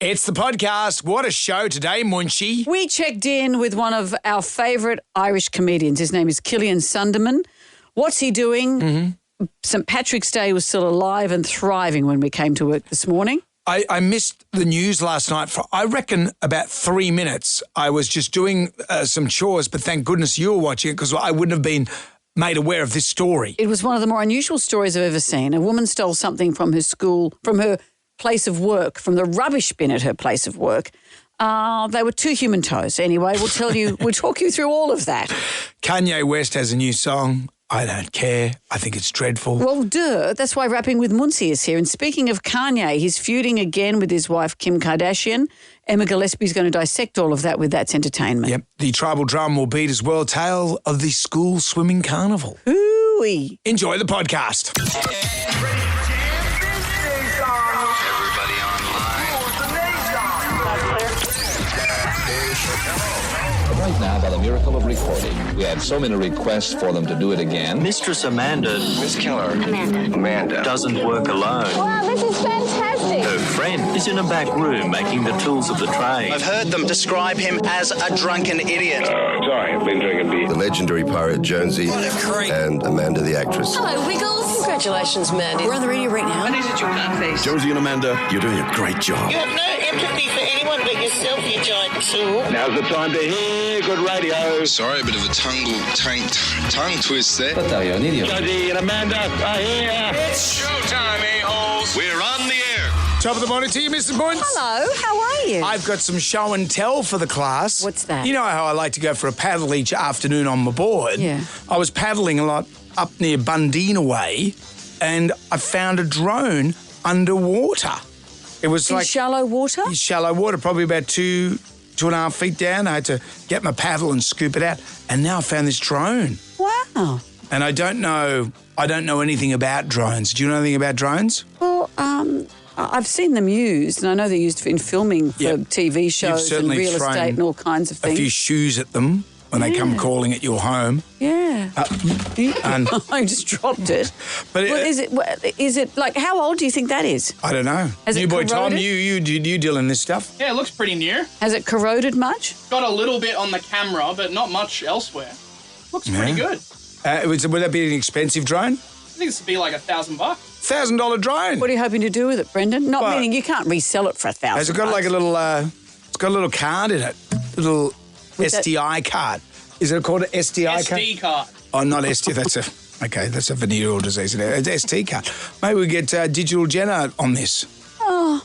It's the podcast. What a show today, Munchie. We checked in with one of our favourite Irish comedians. His name is Killian Sunderman. What's he doing? St. Patrick's Day was still alive and thriving when we came to work this morning. I missed the news last night for, I reckon, about 3 minutes. I was just doing some chores, but thank goodness you were watching it because I wouldn't have been made aware of this story. It was one of the more unusual stories I've ever seen. A woman stole something from her school, from her place of work, from the rubbish bin at her place of work. They were 2 human toes. Anyway, we'll talk you through all of that. Kanye West has a new song. I don't care. I think it's dreadful. Well, that's why Rapping with Muncie is here. And speaking of Kanye, he's feuding again with his wife, Kim Kardashian. Emma Gillespie's going to dissect all of that with That's Entertainment. Yep. The tribal drum will beat as well. Tale of the school swimming carnival. Hooey. Enjoy the podcast. Right now, by the miracle of recording, we had so many requests for them to do it again. Mistress Amanda. Miss Keller. Amanda. Doesn't work alone. Wow, this is fantastic. Her friend is in a back room making the tools of the trade. I've heard them describe him as a drunken idiot. Sorry, I've been drinking beer. The legendary pirate Jonesy and Amanda the actress. Hello, Wiggles. Congratulations, Mandy. We're on the radio right now. What is it, your cunt face? Jonesy and Amanda, you're doing a great job. You have no empathy for anyone but yourself, you giant tool. Now's the time to hear good radio. Sorry, a bit of a tongue twist there. But you're an idiot. Jonesy and Amanda are here. It's showtime, a-holes. We're on the air. Top of the morning to you, Mr. Bunce. Hello, how are you? I've got some show and tell for the class. What's that? You know how I like to go for a paddle each afternoon on my board? Yeah. I was paddling a lot up near Bundina Way and I found a drone underwater. It was in shallow water? In shallow water, probably about 2.5 feet down. I had to get my paddle and scoop it out. And now I found this drone. Wow. And I don't know anything about drones. Do you know anything about drones? Well, I've seen them used, and I know they're used in filming for TV shows and real estate and all kinds of things. A few shoes at them when they come calling at your home. Yeah. And I just dropped it. But is it like, how old do you think that is? I don't know. Has New it boy Tom, corroded? you deal in this stuff? Yeah, it looks pretty new. Has it corroded much? Got a little bit on the camera, but not much elsewhere. Looks pretty good. Would that be an expensive drone? I think this would be like $1,000. $1,000 drone. What are you hoping to do with it, Brendan? Meaning you can't resell it for $1,000. Has it got like a little? It's got a little card in it. Little SDI card. Is it called an SDI card? SD card. Oh, not SDI. That's a venereal disease. It's an ST card. Maybe we get Digital Jenna on this. Oh,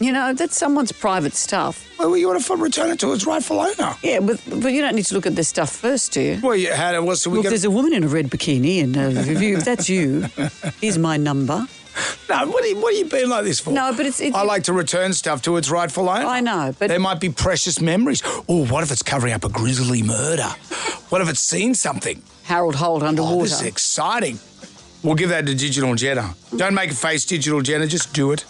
that's someone's private stuff. Well, you want to return it to its rightful owner. Yeah, but you don't need to look at this stuff first, do you? Well, Look, there's a woman in a red bikini, and if that's you, here's my number. No, what are you being like this for? No, but it's I like to return stuff to its rightful owner. I know, but there might be precious memories. Oh, what if it's covering up a grisly murder? What if it's seen something? Harold Holt underwater. Oh, this is exciting. We'll give that to Digital Jenna. Don't make a face, Digital Jenna. Just do it.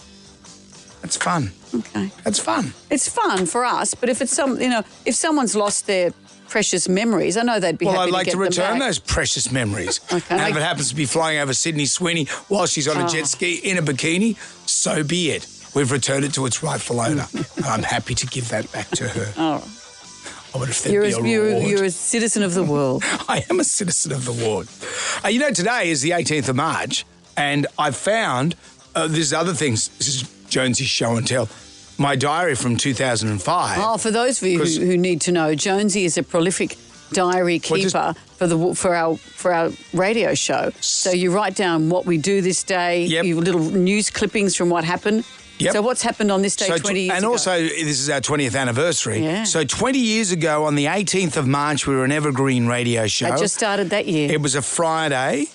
It's fun. Okay. It's fun. It's fun for us, but if it's if someone's lost their precious memories, I know they'd be happy I'd like to get to return them back. those precious memories. Okay. And if it happens to be flying over Sydney Sweeney while she's on a jet ski in a bikini, so be it. We've returned it to its rightful owner. And I'm happy to give that back to her. Oh. I wonder if there'd be a reward. You're a citizen of the world. I am a citizen of the world. Today is the 18th of March, and I found there's other things. This is Jonesy's show and tell. My diary from 2005. Oh, for those of you who need to know, Jonesy is a prolific diary keeper for our radio show. So you write down what we do this day, you little news clippings from what happened. Yep. So what's happened on this day 20 years ago? And also, this is our 20th anniversary. Yeah. So 20 years ago, on the 18th of March, we were an evergreen radio show. That just started that year. It was a Friday.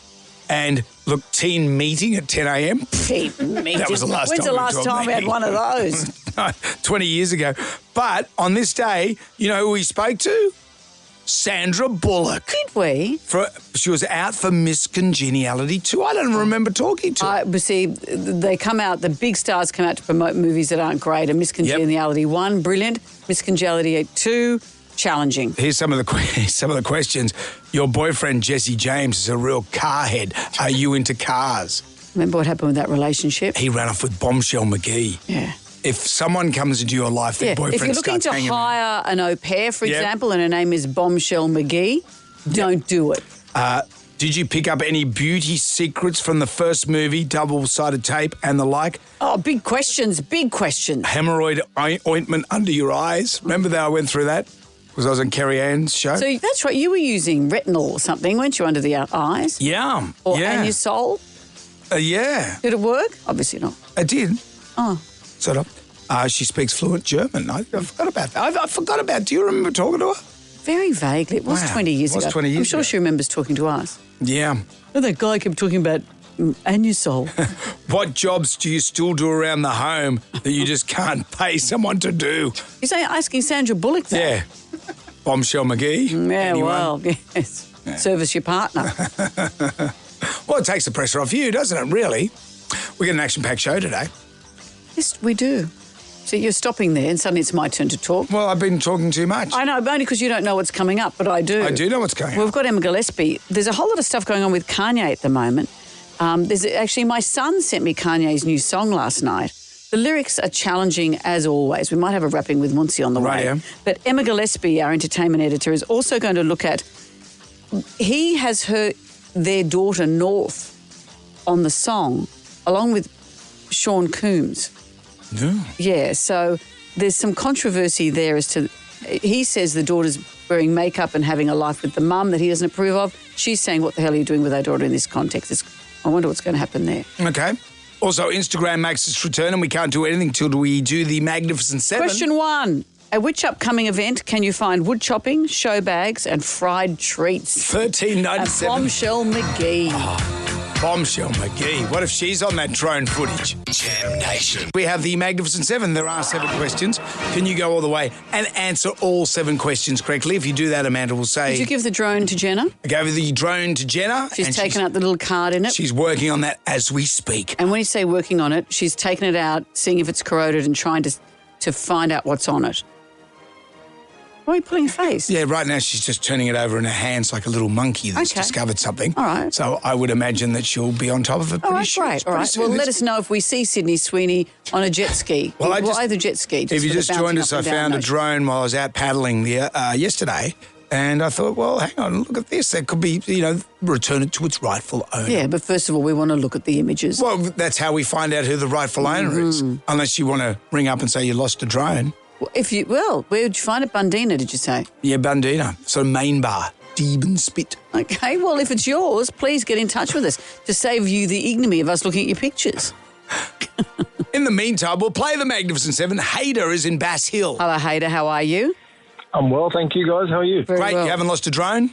And look, teen meeting at 10 a.m. Teen meeting. That was the last When's time the last time we had one of those? 20 years ago. But on this day, you know who we spoke to? Sandra Bullock. Did we? She was out for Miss Congeniality too. I don't remember talking to her. But see, they come out, the big stars come out to promote movies that aren't great. And Miss Congeniality 1, brilliant. Miss Congeniality 2, challenging. Here's some of the questions. Your boyfriend, Jesse James, is a real car head. Are you into cars? Remember what happened with that relationship? He ran off with Bombshell McGee. Yeah. if someone comes into your life, their boyfriend if you're looking starts to hanging around. hire an au pair, for Yep. example, and her name is Bombshell McGee, don't do it. Did you pick up any beauty secrets from the first movie, double-sided tape and the like? Oh, big questions, big questions. Hemorrhoid ointment under your eyes. Remember that I went through that? Because I was on Kerry Ann's show. So that's right, you were using retinol or something, weren't you, under the eyes? Yeah. Or yeah. Anusol? Yeah. Did it work? Obviously not. I did. Oh. Sort of. She speaks fluent German. I forgot about that. I forgot about. Do you remember talking to her? Very vaguely. It was Wow. 20 years It was ago. 20 years I'm sure ago. she remembers talking to us. Yeah. Oh, that guy kept talking about Anusol. What jobs do you still do around the home that you just can't pay someone to do? You're saying asking Sandra Bullock that? Yeah. Bombshell McGee. Yeah, Anyone? well, yes. Service your partner. Well, it takes the pressure off you, doesn't it, really? We get an action-packed show today. Yes, we do. So you're stopping there and suddenly it's my turn to talk. Well, I've been talking too much. I know, only because you don't know what's coming up, but I do. I do know what's going We've on. got Emma Gillespie. There's a whole lot of stuff going on with Kanye at the moment. Actually, my son sent me Kanye's new song last night. The lyrics are challenging as always. We might have a wrapping with Muncie on the way. Rightio. But Emma Gillespie, our entertainment editor, is also going to look at... He has their daughter North on the song, along with Sean Coombs. Yeah. Yeah, so there's some controversy there as to... He says the daughter's wearing makeup and having a life with the mum that he doesn't approve of. She's saying, what the hell are you doing with our daughter in this context? I wonder what's going to happen there. Okay. Also, Instagram makes its return and we can't do anything till we do the Magnificent Seven. Question 1. At which upcoming event can you find wood chopping, show bags and fried treats? At $13.97. Bombshell McGee. Bombshell McGee. What if she's on that drone footage? Jam Nation. We have the Magnificent Seven. There are 7 questions. Can you go all the way and answer all 7 questions correctly? If you do that, Amanda will say... Did you give the drone to Jenna? I gave the drone to Jenna. She's taken out the little card in it. She's working on that as we speak. And when you say working on it, she's taken it out, seeing if it's corroded and trying to find out what's on it. Why are you pulling your face? Yeah, right now she's just turning it over in her hands like a little monkey that's discovered something. All right. So I would imagine that she'll be on top of it pretty soon. Great. All right. Well, let us know if we see Sydney Sweeney on a jet ski. Well, either jet ski. If you just joined us, I found a drone while I was out paddling yesterday, and I thought, well, hang on, look at this. That could be, return it to its rightful owner. Yeah, but first of all, we want to look at the images. Well, that's how we find out who the rightful owner is, unless you want to ring up and say you lost a drone. Where'd you find it? Bundina, did you say? Yeah, Bundina. Sort of main bar. Deben Spit. Okay, well, if it's yours, please get in touch with us to save you the ignominy of us looking at your pictures. In the meantime, we'll play the Magnificent Seven. Hayder is in Bass Hill. Hello, Hayder. How are you? I'm well, thank you, guys. How are you? Very Great. well. You haven't lost a drone?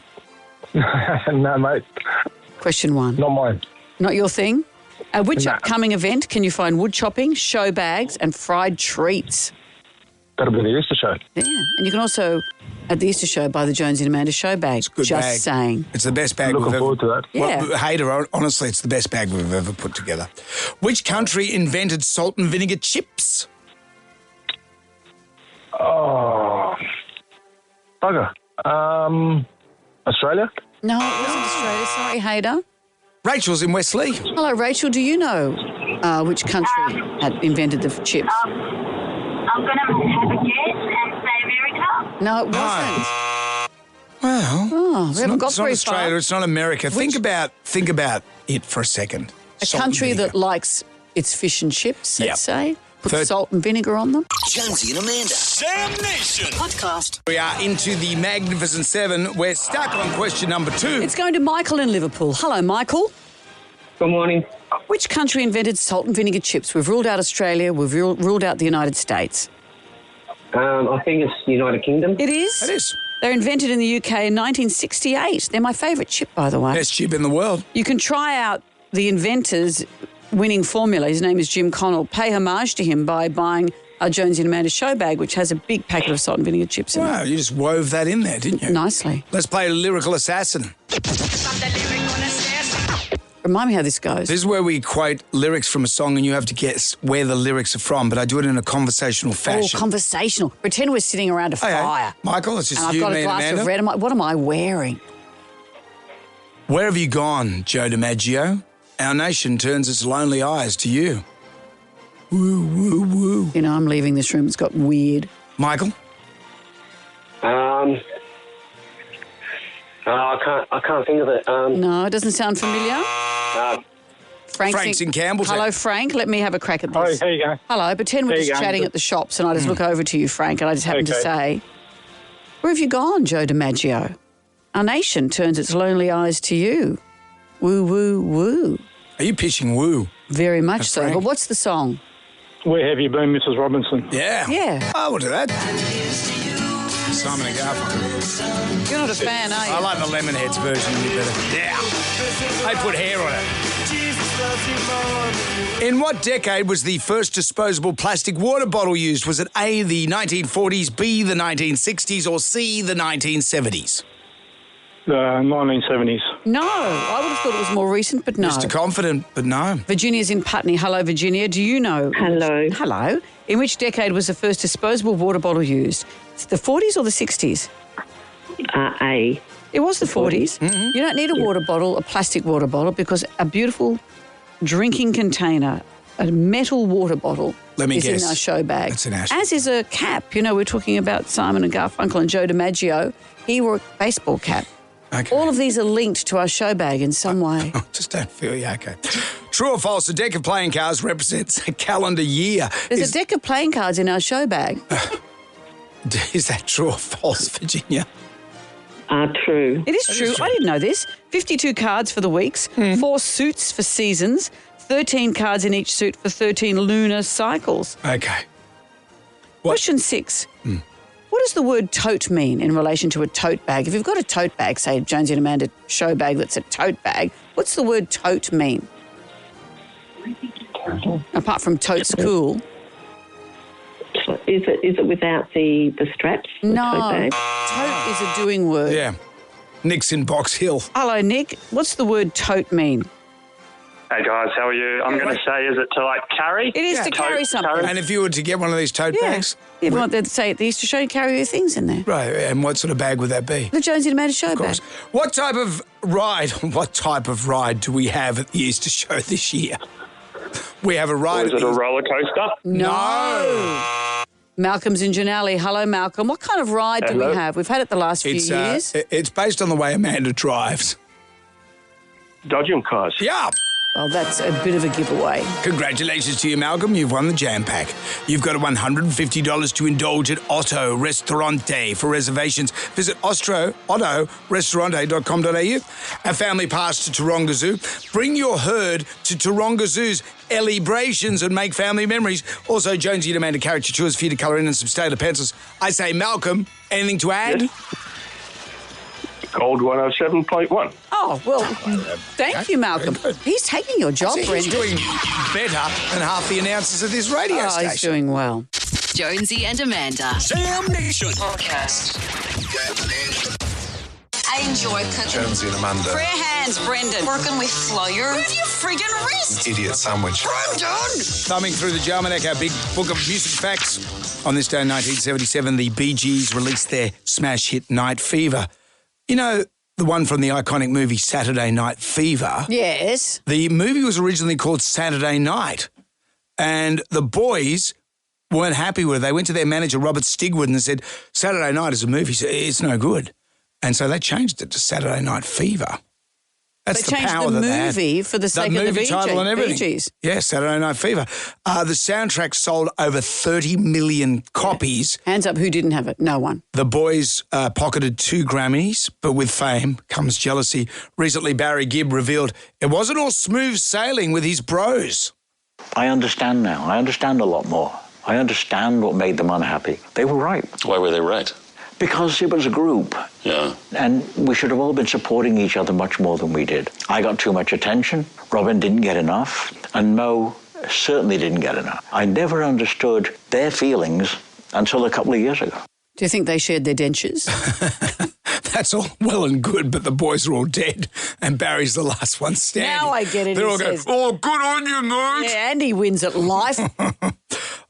No, mate. Question 1. Not mine. Not your thing? At which No. upcoming event can you find wood chopping, show bags and fried treats? That'll be the Easter show. Yeah, and you can also, at the Easter show, buy the Jonesy and Amanda show bag. It's a good Just bag. saying. It's the best bag Looking we've ever... forward to that. Yeah. Well, Hayder, honestly, it's the best bag we've ever put together. Which country invented salt and vinegar chips? Oh, bugger. Australia? No, it wasn't Australia. Sorry, Hayder. Rachel's in Westleigh. Hello, Rachel. Do you know which country had invented the chips? I'm going to have a guess and say America. No, it wasn't. Well, Oh, we haven't got it's not very Australia. far. It's not America. Think about it for a second. A Salt and country vinegar. that likes its fish and chips, Yep. let's say. Put salt and vinegar on them. Jonesy and Amanda. Jam Nation. Podcast. We are into the Magnificent Seven. We're stuck on question number 2. It's going to Michael in Liverpool. Hello, Michael. Good morning. Which country invented salt and vinegar chips? We've ruled out Australia. We've ruled out the United States. I think it's the United Kingdom. It is? It is. They're invented in the UK in 1968. They're my favourite chip, by the way. Best chip in the world. You can try out the inventor's winning formula. His name is Jim Connell. Pay homage to him by buying a Jonesy and Amanda show bag, which has a big packet of salt and vinegar chips in Wow, it. you just wove that in there, didn't you? Nicely. Let's play Lyrical Assassin. Remind me how this goes. This is where we quote lyrics from a song and you have to guess where the lyrics are from, but I do it in a conversational fashion. Oh, conversational. Pretend we're sitting around a fire. Michael, it's just and you, I've got me a and glass Amanda. of red. What am I wearing? Where have you gone, Joe DiMaggio? Our nation turns its lonely eyes to you. Woo, woo, woo. You know, I'm leaving this room. It's got weird. Michael? I can't think of it. No, it doesn't sound familiar. Frank's in Campbelltown. Hello, Frank. Let me have a crack at this. Hi, here you go. Hello. Pretend we're There you just go. chatting at the shops and I just look over to you, Frank, and I just happen to say, where have you gone, Joe DiMaggio? Our nation turns its lonely eyes to you. Woo, woo, woo. Are you pitching woo? Very much so. Frank. But what's the song? Where have you been, Mrs. Robinson? Yeah. Yeah. I will do that. Simon and Garfunkel. You're not a fan, are you? I like the Lemonheads version a bit better. Yeah. They put hair on it. In what decade was the first disposable plastic water bottle used? Was it A, the 1940s, B, the 1960s, or C, the 1970s? 1970s. No. I would have thought it was more recent, but no. Mr. Confident, but no. Virginia's in Putney. Hello, Virginia. Do you know? Hello. Hello. In which decade was the first disposable water bottle used? The 40s or the 60s? A. It was the 40s. Mm-hmm. You don't need a water bottle, a plastic water bottle, because a beautiful drinking container, a metal water bottle, is in our show bag. It's in our As is a cap. You know, we're talking about Simon and Garfunkel and Joe DiMaggio. He wore a baseball cap. Okay. All of these are linked to our show bag in some way. Just don't feel you. Okay. True or false, a deck of playing cards represents a calendar year. There's a deck of playing cards in our show bag. Is that true or false, Virginia? True. It is true. I didn't know this. 52 cards for the weeks, 4 suits for seasons, 13 cards in each suit for 13 lunar cycles. Okay. Question 6. What does the word tote mean in relation to a tote bag? If you've got a tote bag, say Jonesy and Amanda show bag that's a tote bag, what's the word tote mean? Apart from tote's cool. Is it without the straps? No. Tote bag? Tote is a doing word. Yeah. Nick's in Box Hill. Hello, Nick. What's the word tote mean? Hey guys, how are you? I'm going to say, is it to like carry? It is to carry something. And if you were to get one of these tote bags? Yeah, well, they'd say they used to show you carry your things in there. Right, and what sort of bag would that be? The Jonesy and Amanda show Of bag. course. What type of ride do we have at the Easter show this year? We have a ride. Or is it a roller coaster? No. Malcolm's in Janelle. Hello, Malcolm. What kind of ride do we have? We've had it the last few years. It's based on the way Amanda drives. Dodgem cars. Yeah. Well, that's a bit of a giveaway. Congratulations to you, Malcolm. You've won the Jam Pack. You've got $150 to indulge at Otto Restaurante. For reservations, visit ottorestaurante.com.au. A family pass to Taronga Zoo. Bring your herd to Taronga Zoo's Elebrations and make family memories. Also, Jonesy and Amanda caricatures for you to colour in and some Staler pencils. I say, Malcolm, anything to add? Yes. Gold 107.1. Oh, well, thank you, Malcolm. He's taking your job, He's Brendan. doing better than half the announcers of this radio station. He's doing well. Jonesy and Amanda. Sam Nation. Podcast. I enjoy cooking. Jonesy and Amanda. Prayer hands, Brendan. Working with flour. Move your friggin' wrist. Idiot sandwich. Brendan! Thumbing through the Jarmanek, our big book of music facts. On this day in 1977, the Bee Gees released their smash hit Night Fever. You know, the one from the iconic movie Saturday Night Fever? Yes. The movie was originally called Saturday Night, and the boys weren't happy with it. They went to their manager, Robert Stigwood, and said, Saturday Night is a movie, so it's no good. And so they changed it to Saturday Night Fever. That's They changed power the that they had. movie for the sake of the movie title and everything. Bee Gees. Yeah, Saturday Night Fever. The soundtrack sold over 30 million copies. Hands up, who didn't have it? No one. The boys pocketed 2 Grammys, but with fame comes jealousy. Recently, Barry Gibb revealed it wasn't all smooth sailing with his bros. I understand now. I understand a lot more. I understand what made them unhappy. They were right. Why were they right? Because it was a group. Yeah. And we should have all been supporting each other much more than we did. I got too much attention. Robin didn't get enough. And Mo certainly didn't get enough. I never understood their feelings until a couple of years ago. Do you think they shared their dentures? That's all well and good, but the boys are all dead, and Barry's the last one standing. Now I get it. They're he all going, says. oh, good on you, mate. Yeah, and he wins at life.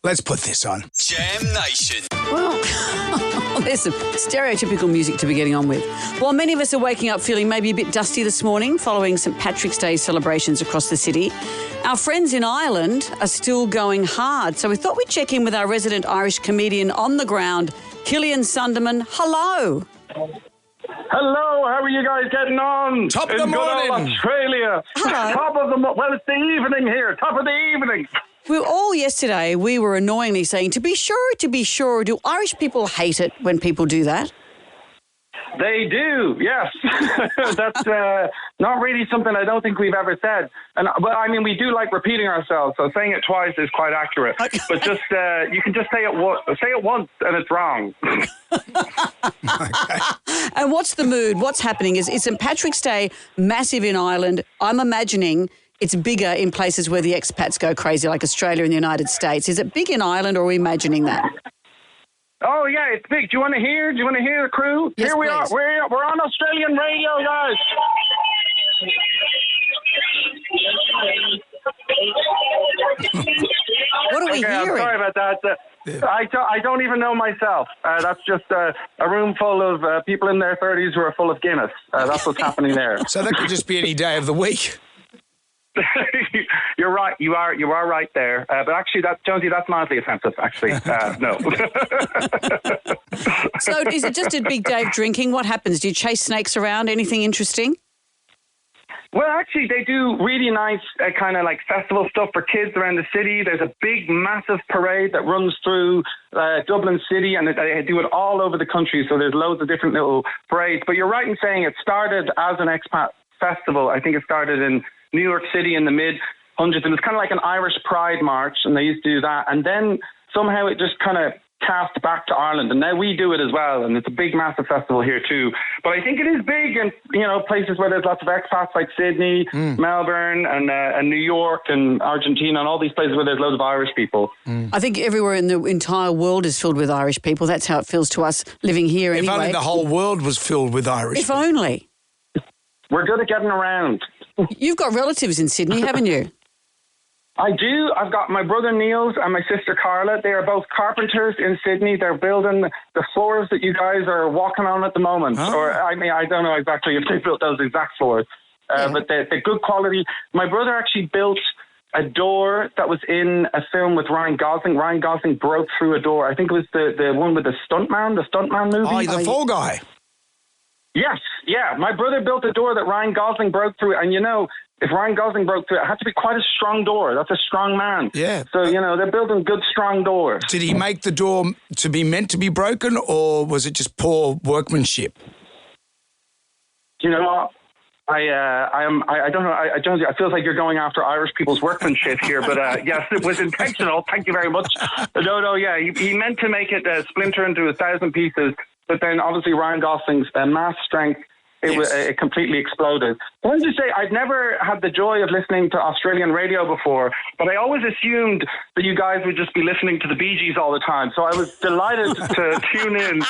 Let's put this on. Jam Nation. Well, there's some stereotypical music to be getting on with. While many of us are waking up feeling maybe a bit dusty this morning following St Patrick's Day celebrations across the city, our friends in Ireland are still going hard. So we thought we'd check in with our resident Irish comedian on the ground, Killian Sunderman. Hello. Hello, how are you guys getting on? Top of the morning. Good old Australia. Hello. Top of the well, it's the evening here. Top of the evening. We were all yesterday, we were annoyingly saying, to be sure, do Irish people hate it when people do that? They do, yes. That's not really something I don't think we've ever said. But I mean, we do like repeating ourselves, so saying it twice is quite accurate. But just you can just say it once and it's wrong. Okay. And what's the mood? What's happening? Is St Patrick's Day massive in Ireland? I'm imagining it's bigger in places where the expats go crazy, like Australia and the United States. Is it big in Ireland, or are we imagining that? Oh, yeah, it's big. Do you want to hear? Do you want to hear the crew? Yes, Here we please. are. We're on Australian radio, guys. What are we I'm hearing? sorry about that. I don't even know myself. That's just a room full of people in their 30s who are full of Guinness. That's what's happening there. So that could just be any day of the week. You're right. You are right there. But actually, Jonesy, that's mildly offensive. Actually, no. So, is it just a big day of drinking? What happens? Do you chase snakes around? Anything interesting? Well, actually, they do really nice kind of like festival stuff for kids around the city. There's a big, massive parade that runs through Dublin City, and they do it all over the country. So there's loads of different little parades. But you're right in saying it started as an expat festival. I think it started in New York City in the mid-hundreds. It was kind of like an Irish Pride March, and they used to do that. And then somehow it just kind of cast back to Ireland, and now we do it as well, and it's a big, massive festival here too. But I think it is big in, places where there's lots of expats like Sydney, Melbourne, and New York, and Argentina, and all these places where there's loads of Irish people. I think everywhere in the entire world is filled with Irish people. That's how it feels to us living here anyway. If only the whole world was filled with Irish If people. only. We're good at getting around. You've got relatives in Sydney, haven't you? I do. I've got my brother Niels and my sister Carla. They are both carpenters in Sydney. They're building the floors that you guys are walking on at the moment. Oh. Or, I mean, I don't know exactly if they built those exact floors, but they're good quality. My brother actually built a door that was in a film with Ryan Gosling. Ryan Gosling broke through a door. I think it was the one with the stuntman movie. Oh, the Fall Guy. Yes, yeah. My brother built a door that Ryan Gosling broke through, and if Ryan Gosling broke through it had to be quite a strong door. That's a strong man. Yeah. So, they're building good, strong doors. Did he make the door to be meant to be broken, or was it just poor workmanship? You know what? I don't know. Jonesy, I feel like you're going after Irish people's workmanship here, but yes, it was intentional. Thank you very much. No, yeah. He meant to make it splinter into 1,000 pieces, but then obviously Ryan Gosling's mass strength, it completely exploded. I want to just say, I've never had the joy of listening to Australian radio before, but I always assumed that you guys would just be listening to the Bee Gees all the time. So I was delighted to tune in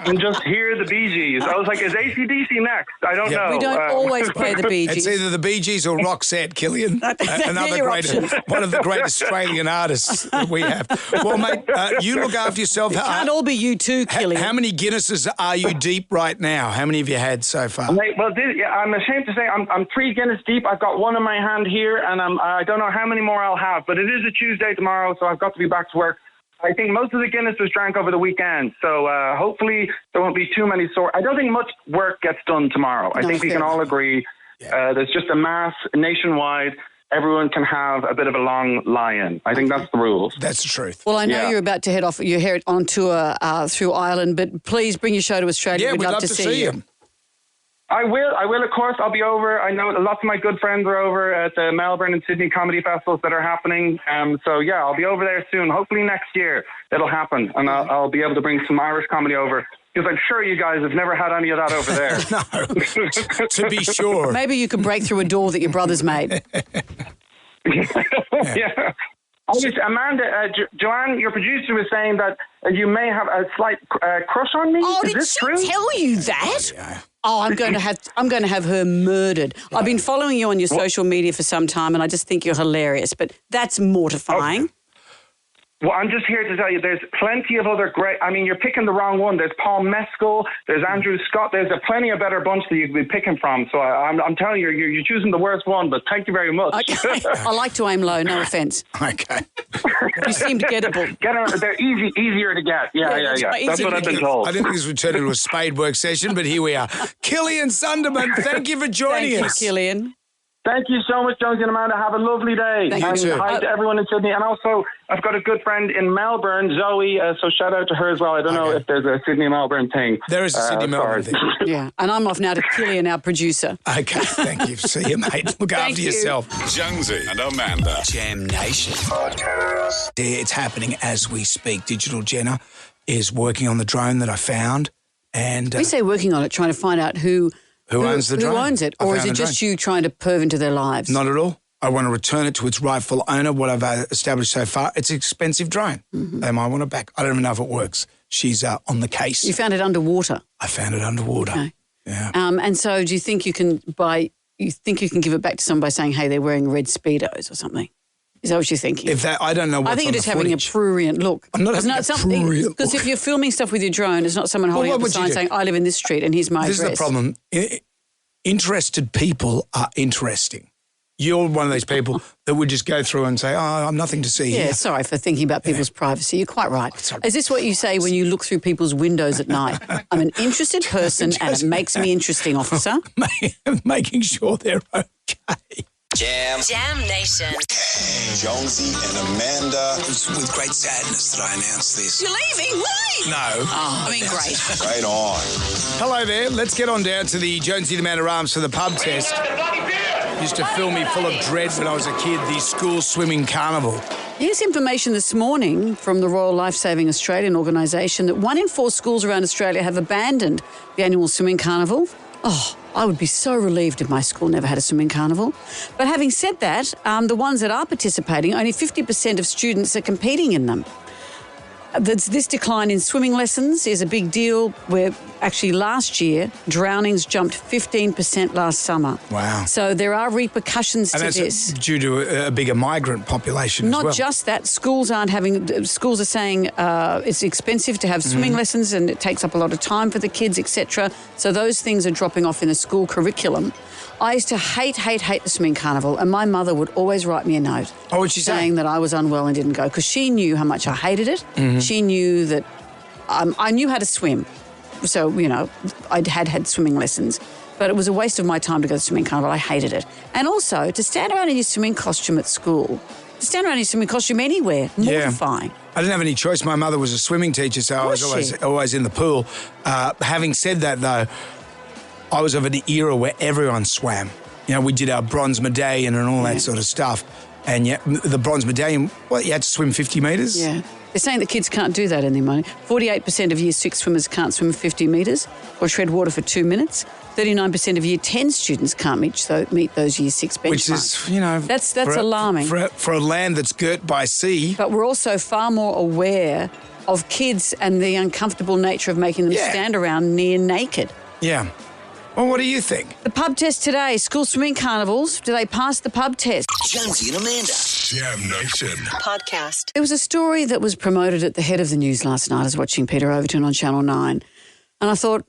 and just hear the Bee Gees. I was like, is AC/DC next? I don't know. We don't always play the Bee Gees. It's either the Bee Gees or Roxette, Killian. One of the great Australian artists that we have. Well, mate, you look after yourself. It can't all be you too, Killian. How many Guinnesses are you deep right now? How many have you had so far? Well, I'm ashamed to say I'm 3 Guinness deep. I've got one in my hand here, and I don't know how many more I'll have, but it is a Tuesday tomorrow, so I've got to be back to work. I think most of the Guinness was drank over the weekend, so hopefully there won't be too many sore. I don't think much work gets done tomorrow. I think we can all agree there's just a mass nationwide. Everyone can have a bit of a long lie-in. I think that's the rules. That's the truth. Well, I know you're about to head off. You're headed on tour through Ireland, but please bring your show to Australia. Yeah, we'd love to see you. I will, of course. I'll be over. I know lots of my good friends are over at the Melbourne and Sydney comedy festivals that are happening. So, yeah, I'll be over there soon. Hopefully next year it'll happen, and I'll be able to bring some Irish comedy over. Because I'm sure you guys have never had any of that over there. No, to be sure. Maybe you can break through a door that your brother's made. Yeah. Amanda, Joanne, your producer was saying that you may have a slight crush on me. Oh, Is did this she true? tell you that? Oh, I'm going to have her murdered. I've been following you on your social media for some time, and I just think you're hilarious. But that's mortifying. Well, I'm just here to tell you there's plenty of other great... I mean, you're picking the wrong one. There's Paul Mescal, there's Andrew Scott. There's a plenty of better bunch that you could be picking from. So I'm telling you, you're choosing the worst one, but thank you very much. Okay. I like to aim low, no offence. Okay. You seem gettable. They're easier to get. Yeah. That's what I've been told. I didn't think this would turn into a spade work session, but here we are. Killian Sunderman, thank you for joining us. Thank you, Killian. Thank you so much, Jonesy and Amanda. Have a lovely day. Thank you too. Hi to everyone in Sydney. And also, I've got a good friend in Melbourne, Zoe, so shout out to her as well. I don't know if there's a Sydney-Melbourne thing. There is a Sydney-Melbourne thing. Yeah, and I'm off now to Killian, our producer. Okay, thank you. See you, mate. Look after yourself. Jonesy and Amanda. Jam Nation. It's happening as we speak. Digital Jenna is working on the drone that I found. And we say working on it, trying to find out who owns the drone. Who owns it? Or is it just you trying to perv into their lives? Not at all. I want to return it to its rightful owner. What I've established so far, it's an expensive drone. Mm-hmm. They might want it back. I don't even know if it works. She's on the case. You found it underwater? I found it underwater. Okay. Yeah. And so do you think you can give it back to someone by saying, hey, they're wearing red Speedos or something? Is that what you're thinking? I don't know what's I think you're just having a prurient look. I'm not having a prurient look. Because if you're filming stuff with your drone, it's not someone holding up a sign saying, I live in this street and here's my address. This is the problem. Interested people are interesting. You're one of those people that would just go through and say, I'm nothing to see here. Yeah, sorry for thinking about people's privacy. You're quite right. Is this what you say when you look through people's windows at night? I'm an interested person and it makes me interesting, officer. Making sure they're okay. Jam Nation. Jonesy and Amanda. It's with great sadness that I announce this. You're leaving? Why? No. Oh, I mean, great. Right on. Hello there. Let's get on down to the Jonesy and Amanda Arms for the pub test. Used to fill me full of dread when I was a kid, the school swimming carnival. Here's information this morning from the Royal Lifesaving Australian organisation that 1 in 4 schools around Australia have abandoned the annual swimming carnival. Oh, I would be so relieved if my school never had a swimming carnival. But having said that, the ones that are participating, only 50% of students are competing in them. This decline in swimming lessons is a big deal where actually last year, drownings jumped 15% last summer. Wow. So there are repercussions to this. And that's due to a bigger migrant population as well. Not just that. Schools are saying it's expensive to have swimming lessons and it takes up a lot of time for the kids, etc. So those things are dropping off in the school curriculum. I used to hate the swimming carnival, and my mother would always write me a note. Oh, what'd she say? Saying that I was unwell and didn't go, because she knew how much I hated it. Mm-hmm. She knew that I knew how to swim. So, I'd had swimming lessons. But it was a waste of my time to go to the swimming carnival. I hated it. And also, to stand around in your swimming costume at school, to stand around in your swimming costume anywhere, mortifying. Yeah. I didn't have any choice. My mother was a swimming teacher, so I was always in the pool. Having said that, though, I was of an era where everyone swam. We did our bronze medallion and all that sort of stuff. And yet the bronze medallion, you had to swim 50 metres? Yeah. They're saying that kids can't do that anymore. 48% of Year 6 swimmers can't swim 50 metres or tread water for 2 minutes. 39% of Year 10 students can't meet those Year 6 benchmarks. Which is, That's alarming. For a land that's girt by sea. But we're also far more aware of kids and the uncomfortable nature of making them stand around near naked. Yeah. Well, what do you think? The pub test today, school swimming carnivals, do they pass the pub test? Jonesy and Amanda. Jam Nation. Podcast. There was a story that was promoted at the head of the news last night. I was watching Peter Overton on Channel 9, and I thought,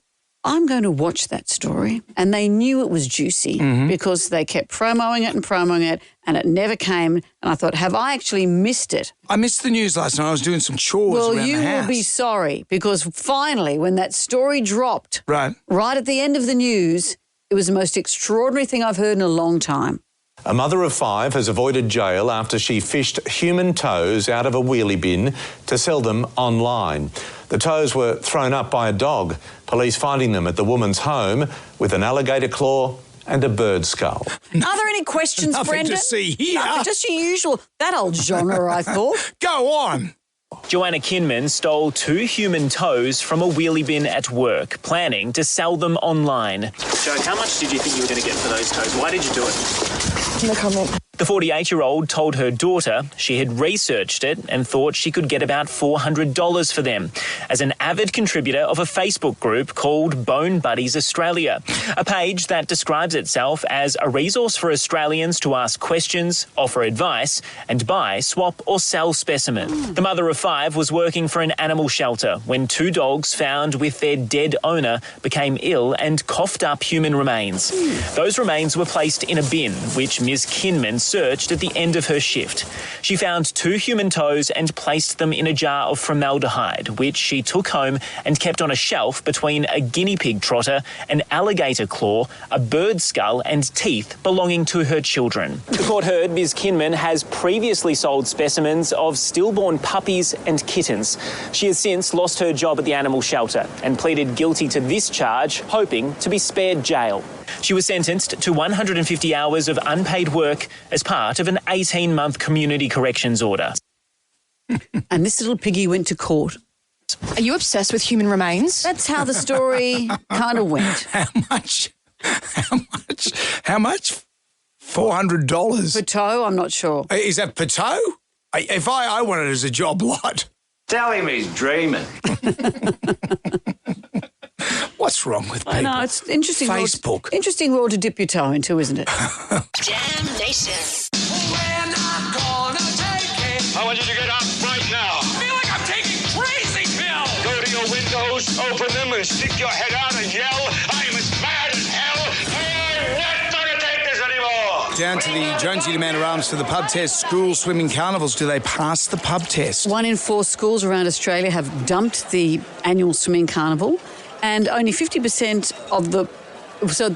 I'm going to watch that story. And they knew it was juicy because they kept promoting it, and it never came. And I thought, have I actually missed it? I missed the news last night. I was doing some chores around the house. Well, you will be sorry, because finally, when that story dropped, right at the end of the news, it was the most extraordinary thing I've heard in a long time. A mother of 5 has avoided jail after she fished human toes out of a wheelie bin to sell them online. The toes were thrown up by a dog, police finding them at the woman's home with an alligator claw and a bird skull. Are there any questions, Nothing Brendan? to see here. Just your usual, that old genre, I thought. Go on. Joanna Kinman stole 2 human toes from a wheelie bin at work, planning to sell them online. Joe, how much did you think you were going to get for those toes? Why did you do it? No comment. The 48-year-old told her daughter she had researched it and thought she could get about $400 for them as an avid contributor of a Facebook group called Bone Buddies Australia, a page that describes itself as a resource for Australians to ask questions, offer advice and buy, swap or sell specimens. The mother of 5 was working for an animal shelter when 2 dogs found with their dead owner became ill and coughed up human remains. Those remains were placed in a bin, which Ms. Kinman searched at the end of her shift. She found 2 human toes and placed them in a jar of formaldehyde, which she took home and kept on a shelf between a guinea pig trotter, an alligator claw, a bird skull and teeth belonging to her children. The court heard Ms. Kinman has previously sold specimens of stillborn puppies and kittens. She has since lost her job at the animal shelter and pleaded guilty to this charge, hoping to be spared jail. She was sentenced to 150 hours of unpaid work as part of an 18-month community corrections order. And this little piggy went to court. Are you obsessed with human remains? That's how the story kind of went. How much? $400? Per toe, I'm not sure. Is that per toe? If I want it as a job lot. Tell him he's dreaming. What's wrong with people? I know, it's interesting. Facebook. Interesting world to dip your toe into, isn't it? Jam Nation. I want you to get up right now. I feel like I'm taking crazy pills. Go to your windows, open them, and stick your head out and yell, I am as mad as hell. I'm not going to take this anymore. Down to the Jonesy to Amanda Arms for the pub test. School swimming carnivals. Do they pass the pub test? 1 in 4 schools around Australia have dumped the annual swimming carnival, and only 50% of the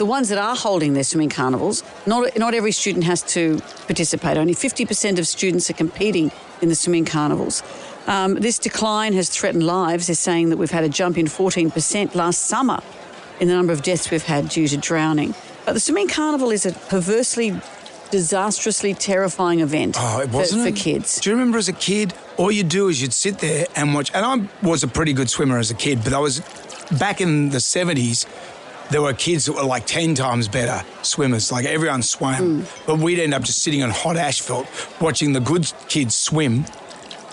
ones that are holding their swimming carnivals, not every student has to participate. Only 50% of students are competing in the swimming carnivals. This decline has threatened lives. They're saying that we've had a jump in 14% last summer in the number of deaths we've had due to drowning. But the swimming carnival is a perversely, disastrously terrifying event for kids. Do you remember as a kid, all you'd do is you'd sit there and watch, and I was a pretty good swimmer as a kid, but I was, back in the 70s, there were kids that were like 10 times better swimmers. Like everyone swam. But we'd end up just sitting on hot asphalt watching the good kids swim.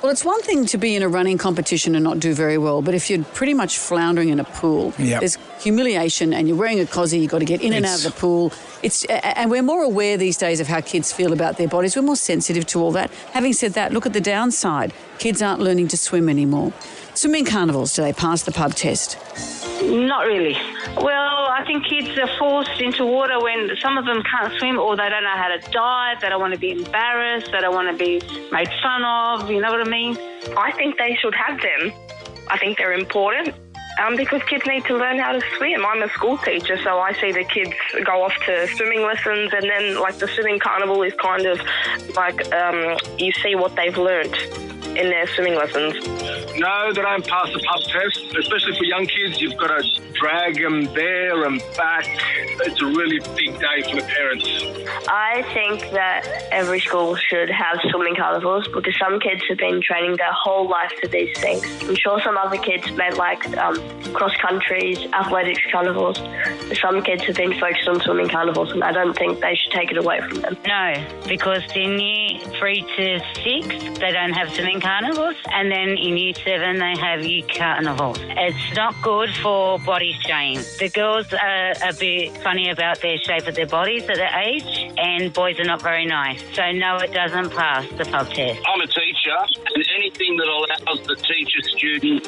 Well, it's one thing to be in a running competition and not do very well, but if you're pretty much floundering in a pool, there's humiliation and you're wearing a cosy, you've got to get in and out of the pool. And we're more aware these days of how kids feel about their bodies. We're more sensitive to all that. Having said that, look at the downside. Kids aren't learning to swim anymore. Swimming carnivals, do they pass the pub test? Not really. Well, I think kids are forced into water when some of them can't swim or they don't know how to dive, they don't want to be embarrassed, they don't want to be made fun of, you know what I mean? I think they should have them. I think they're important because kids need to learn how to swim. I'm a school teacher, so I see the kids go off to swimming lessons and then like the swimming carnival is kind of like you see what they've learnt in their swimming lessons. No, they don't pass the pub test, especially for young kids. You've got to drag them there and back. It's a really big day for the parents. I think that every school should have swimming carnivals because some kids have been training their whole life for these things. I'm sure some other kids may like cross countries, athletics carnivals. Some kids have been focused on swimming carnivals and I don't think they should take it away from them. No, because in year 3 to 6 they don't have swimming carnivals and then in year 7 they have youth carnivals. It's not good for body shame. The girls are a bit funny about their shape of their bodies at their age and boys are not very nice. So no, it doesn't pass the pub test. I'm a teacher and anything that allows the teacher-student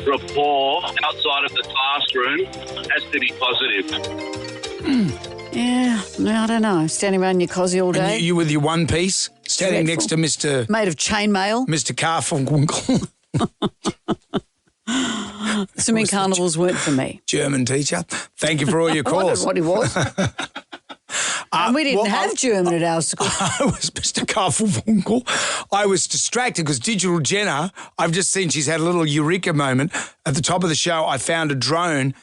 rapport outside of the classroom has to be positive. Yeah, no, I don't know. Standing around in your cosy all day. And you with your one piece, standing next to Mr. Made of chainmail. Mr. Carfunkel. Swimming carnivals weren't for me. German teacher. Thank you for all your calls. I wondered what he was. And we didn't have German at our school. I was Mr. Carfunkel. I was distracted because Digital Jenna, I've just seen she's had a little eureka moment. At the top of the show, I found a drone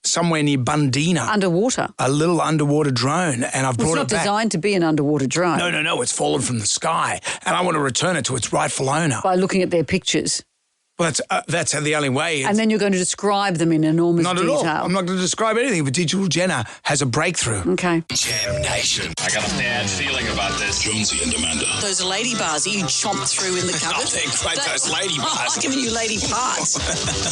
somewhere near Bundina. Underwater. A little underwater drone, and I've brought it back. It's not designed to be an underwater drone. No, it's fallen from the sky, and I want to return it to its rightful owner. By looking at their pictures. Well, that's the only way. And then you're going to describe them in enormous Not detail. at all. I'm not going to describe anything, but Digital Jenna has a breakthrough. Okay. Jam Nation. I got a bad feeling about this. Jonesy and Amanda. Those lady bars that you chomp through in the cupboard. They're great, those lady bars. I'm giving you lady parts.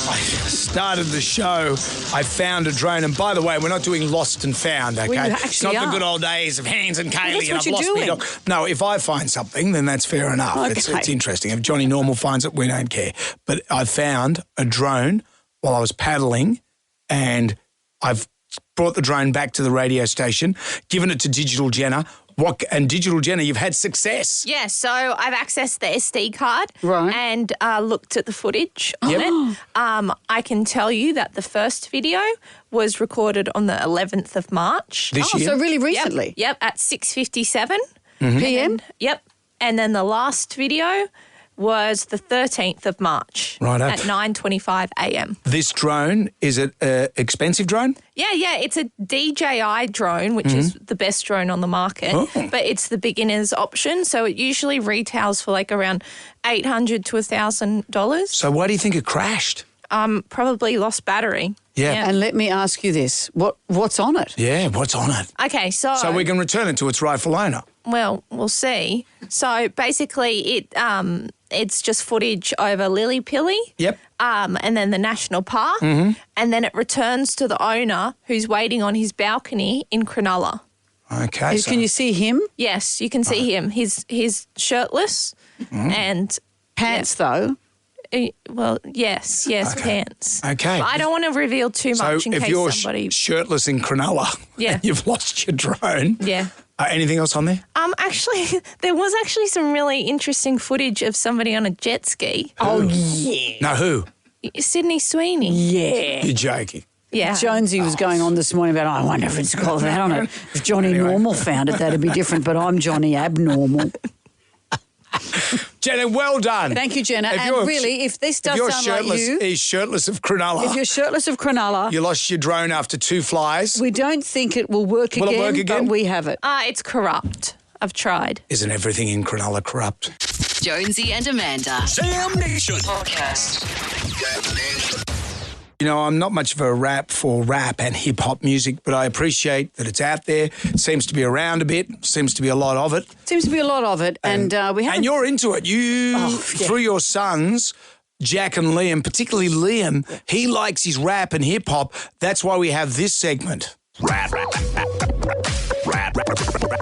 I started the show, I found a drone. And by the way, we're not doing lost and found, okay? Well, you It's not actually the good are. old days of Hans and Kaylee that's and what I've you're lost doing. my dog. No, if I find something, then that's fair enough. Okay. It's interesting. If Johnny Normal finds it, we don't care. But I found a drone while I was paddling and I've brought the drone back to the radio station, given it to Digital Jenna. And Digital Jenna, you've had success. Yeah, so I've accessed the SD card and looked at the footage on it. I can tell you that the first video was recorded on the 11th of March. This year? So really recently? Yep, at 6:57 PM? Yep. And then the last video was the 13th of March at 9:25 a.m. This drone, is it an expensive drone? Yeah, it's a DJI drone, which is the best drone on the market, but it's the beginner's option. So it usually retails for like around $800 to $1,000. So why do you think it crashed? Probably lost battery. Yeah. And let me ask you this. What's on it? Yeah, what's on it? Okay, So we can return it to its rightful owner. Well, we'll see. So basically it's just footage over Lily Pilly. Yep. And then the national park. And then it returns to the owner who's waiting on his balcony in Cronulla. Okay. Can you see him? Yes, you can see him. He's shirtless and pants though. Well, yes, pants. Okay. But I don't want to reveal too much in if case you're somebody. shirtless in Cronulla, and you've lost your drone. Yeah. Anything else on there? Actually, there was actually some really interesting footage of somebody on a jet ski. Oh yeah. No, who? Sydney Sweeney. Yeah. You're joking. Yeah. Jonesy was going on this morning about, I wonder if it's got that on it. If Johnny Normal found it, that'd be different, but I'm Johnny Abnormal. Jenna, well done. Thank you, Jenna. And really, if this does sound like you... He's shirtless of Cronulla. If you're shirtless of Cronulla... You lost your drone after 2 flies. We don't think it will work again. Will it work again? But we have it. It's corrupt. I've tried. Isn't everything in Cronulla corrupt? Jonesy and Amanda. Jam Nation Podcast. You know, I'm not much of a rap and hip-hop music, but I appreciate that it's out there. It seems to be around a bit. Seems to be a lot of it. Seems to be a lot of it. And we have... And you're into it. Through your sons, Jack and Liam, particularly Liam, he likes his rap and hip-hop. That's why we have this segment.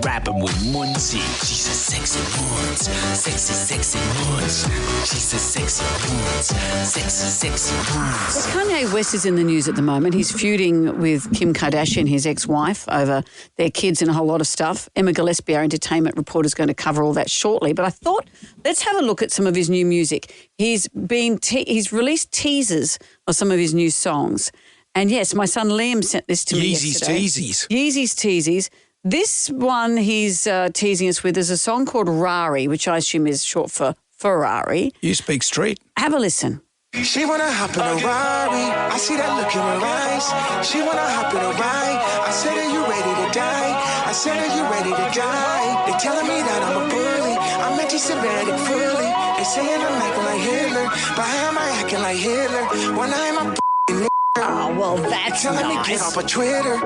Rapping with Muncie. She's a sexy ones. Sexy ones. She's a sexy ones. Sexy ones. Well, Kanye West is in the news at the moment. He's feuding with Kim Kardashian, his ex-wife, over their kids and a whole lot of stuff. Emma Gillespie, our entertainment reporter, is going to cover all that shortly. But I thought, let's have a look at some of his new music. He's released teasers of some of his new songs. And yes, my son Liam sent this to me yesterday. Yeezy's Teasies. This one he's teasing us with is a song called Rari, which I assume is short for Ferrari. You speak street. Have a listen. She wanna hop in a Rari. I see that look in her eyes. She wanna hop in a ride. I said, are you ready to die? I said, are you ready to die? They telling me that I'm a bully. I'm anti-Semitic fully. They saying I'm acting like Hitler. But how am I acting like Hitler? When I'm a oh, well, that's telling nice. me get off of Twitter.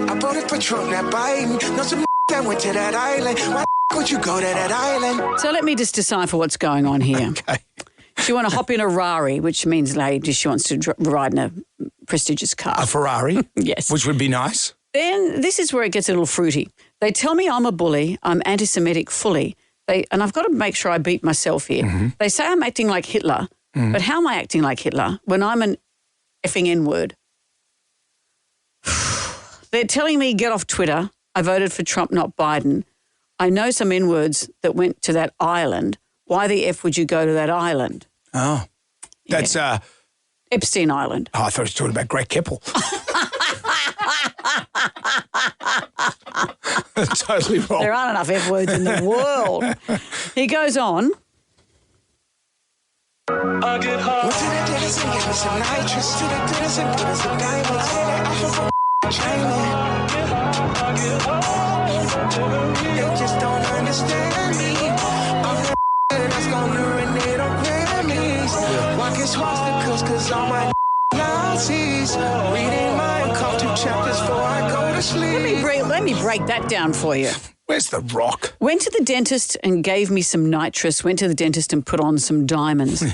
I voted for Trump, not Biden. Know some that went to that island. Why would you go to that island? So let me just decipher what's going on here. Okay. She want to hop in a Rari, which means, lady, she wants to ride in a prestigious car. A Ferrari? Yes. Which would be nice. Then this is where it gets a little fruity. They tell me I'm a bully. I'm anti-Semitic fully. And I've got to make sure I beat myself here. Mm-hmm. They say I'm acting like Hitler. But how am I acting like Hitler when I'm an effing N-word? They're telling me get off Twitter. I voted for Trump, not Biden. I know some N-words that went to that island. Why the F would you go to that island? Oh, that's... Epstein Island. Oh, I thought he was talking about Greg Keppel. Totally wrong. There aren't enough F-words in the world. He goes on... I get hard. Went to the dentist and gave me some nitrous. To the dentist and put in some diamonds. I feel for China. They just don't understand me. I'm that that's gonna ruin it on swastikas, cause all my Nazis. Reading my couple 2 chapters before I go to sleep. Let me break that down for you. Where's the rock? Went to the dentist and gave me some nitrous. Went to the dentist and put on some diamonds.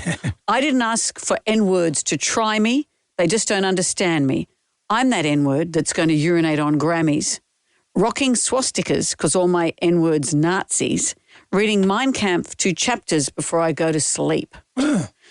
I didn't ask for N-words to try me. They just don't understand me. I'm that N-word that's going to urinate on Grammys. Rocking swastikas because all my N-words Nazis. Reading Mein Kampf 2 chapters before I go to sleep.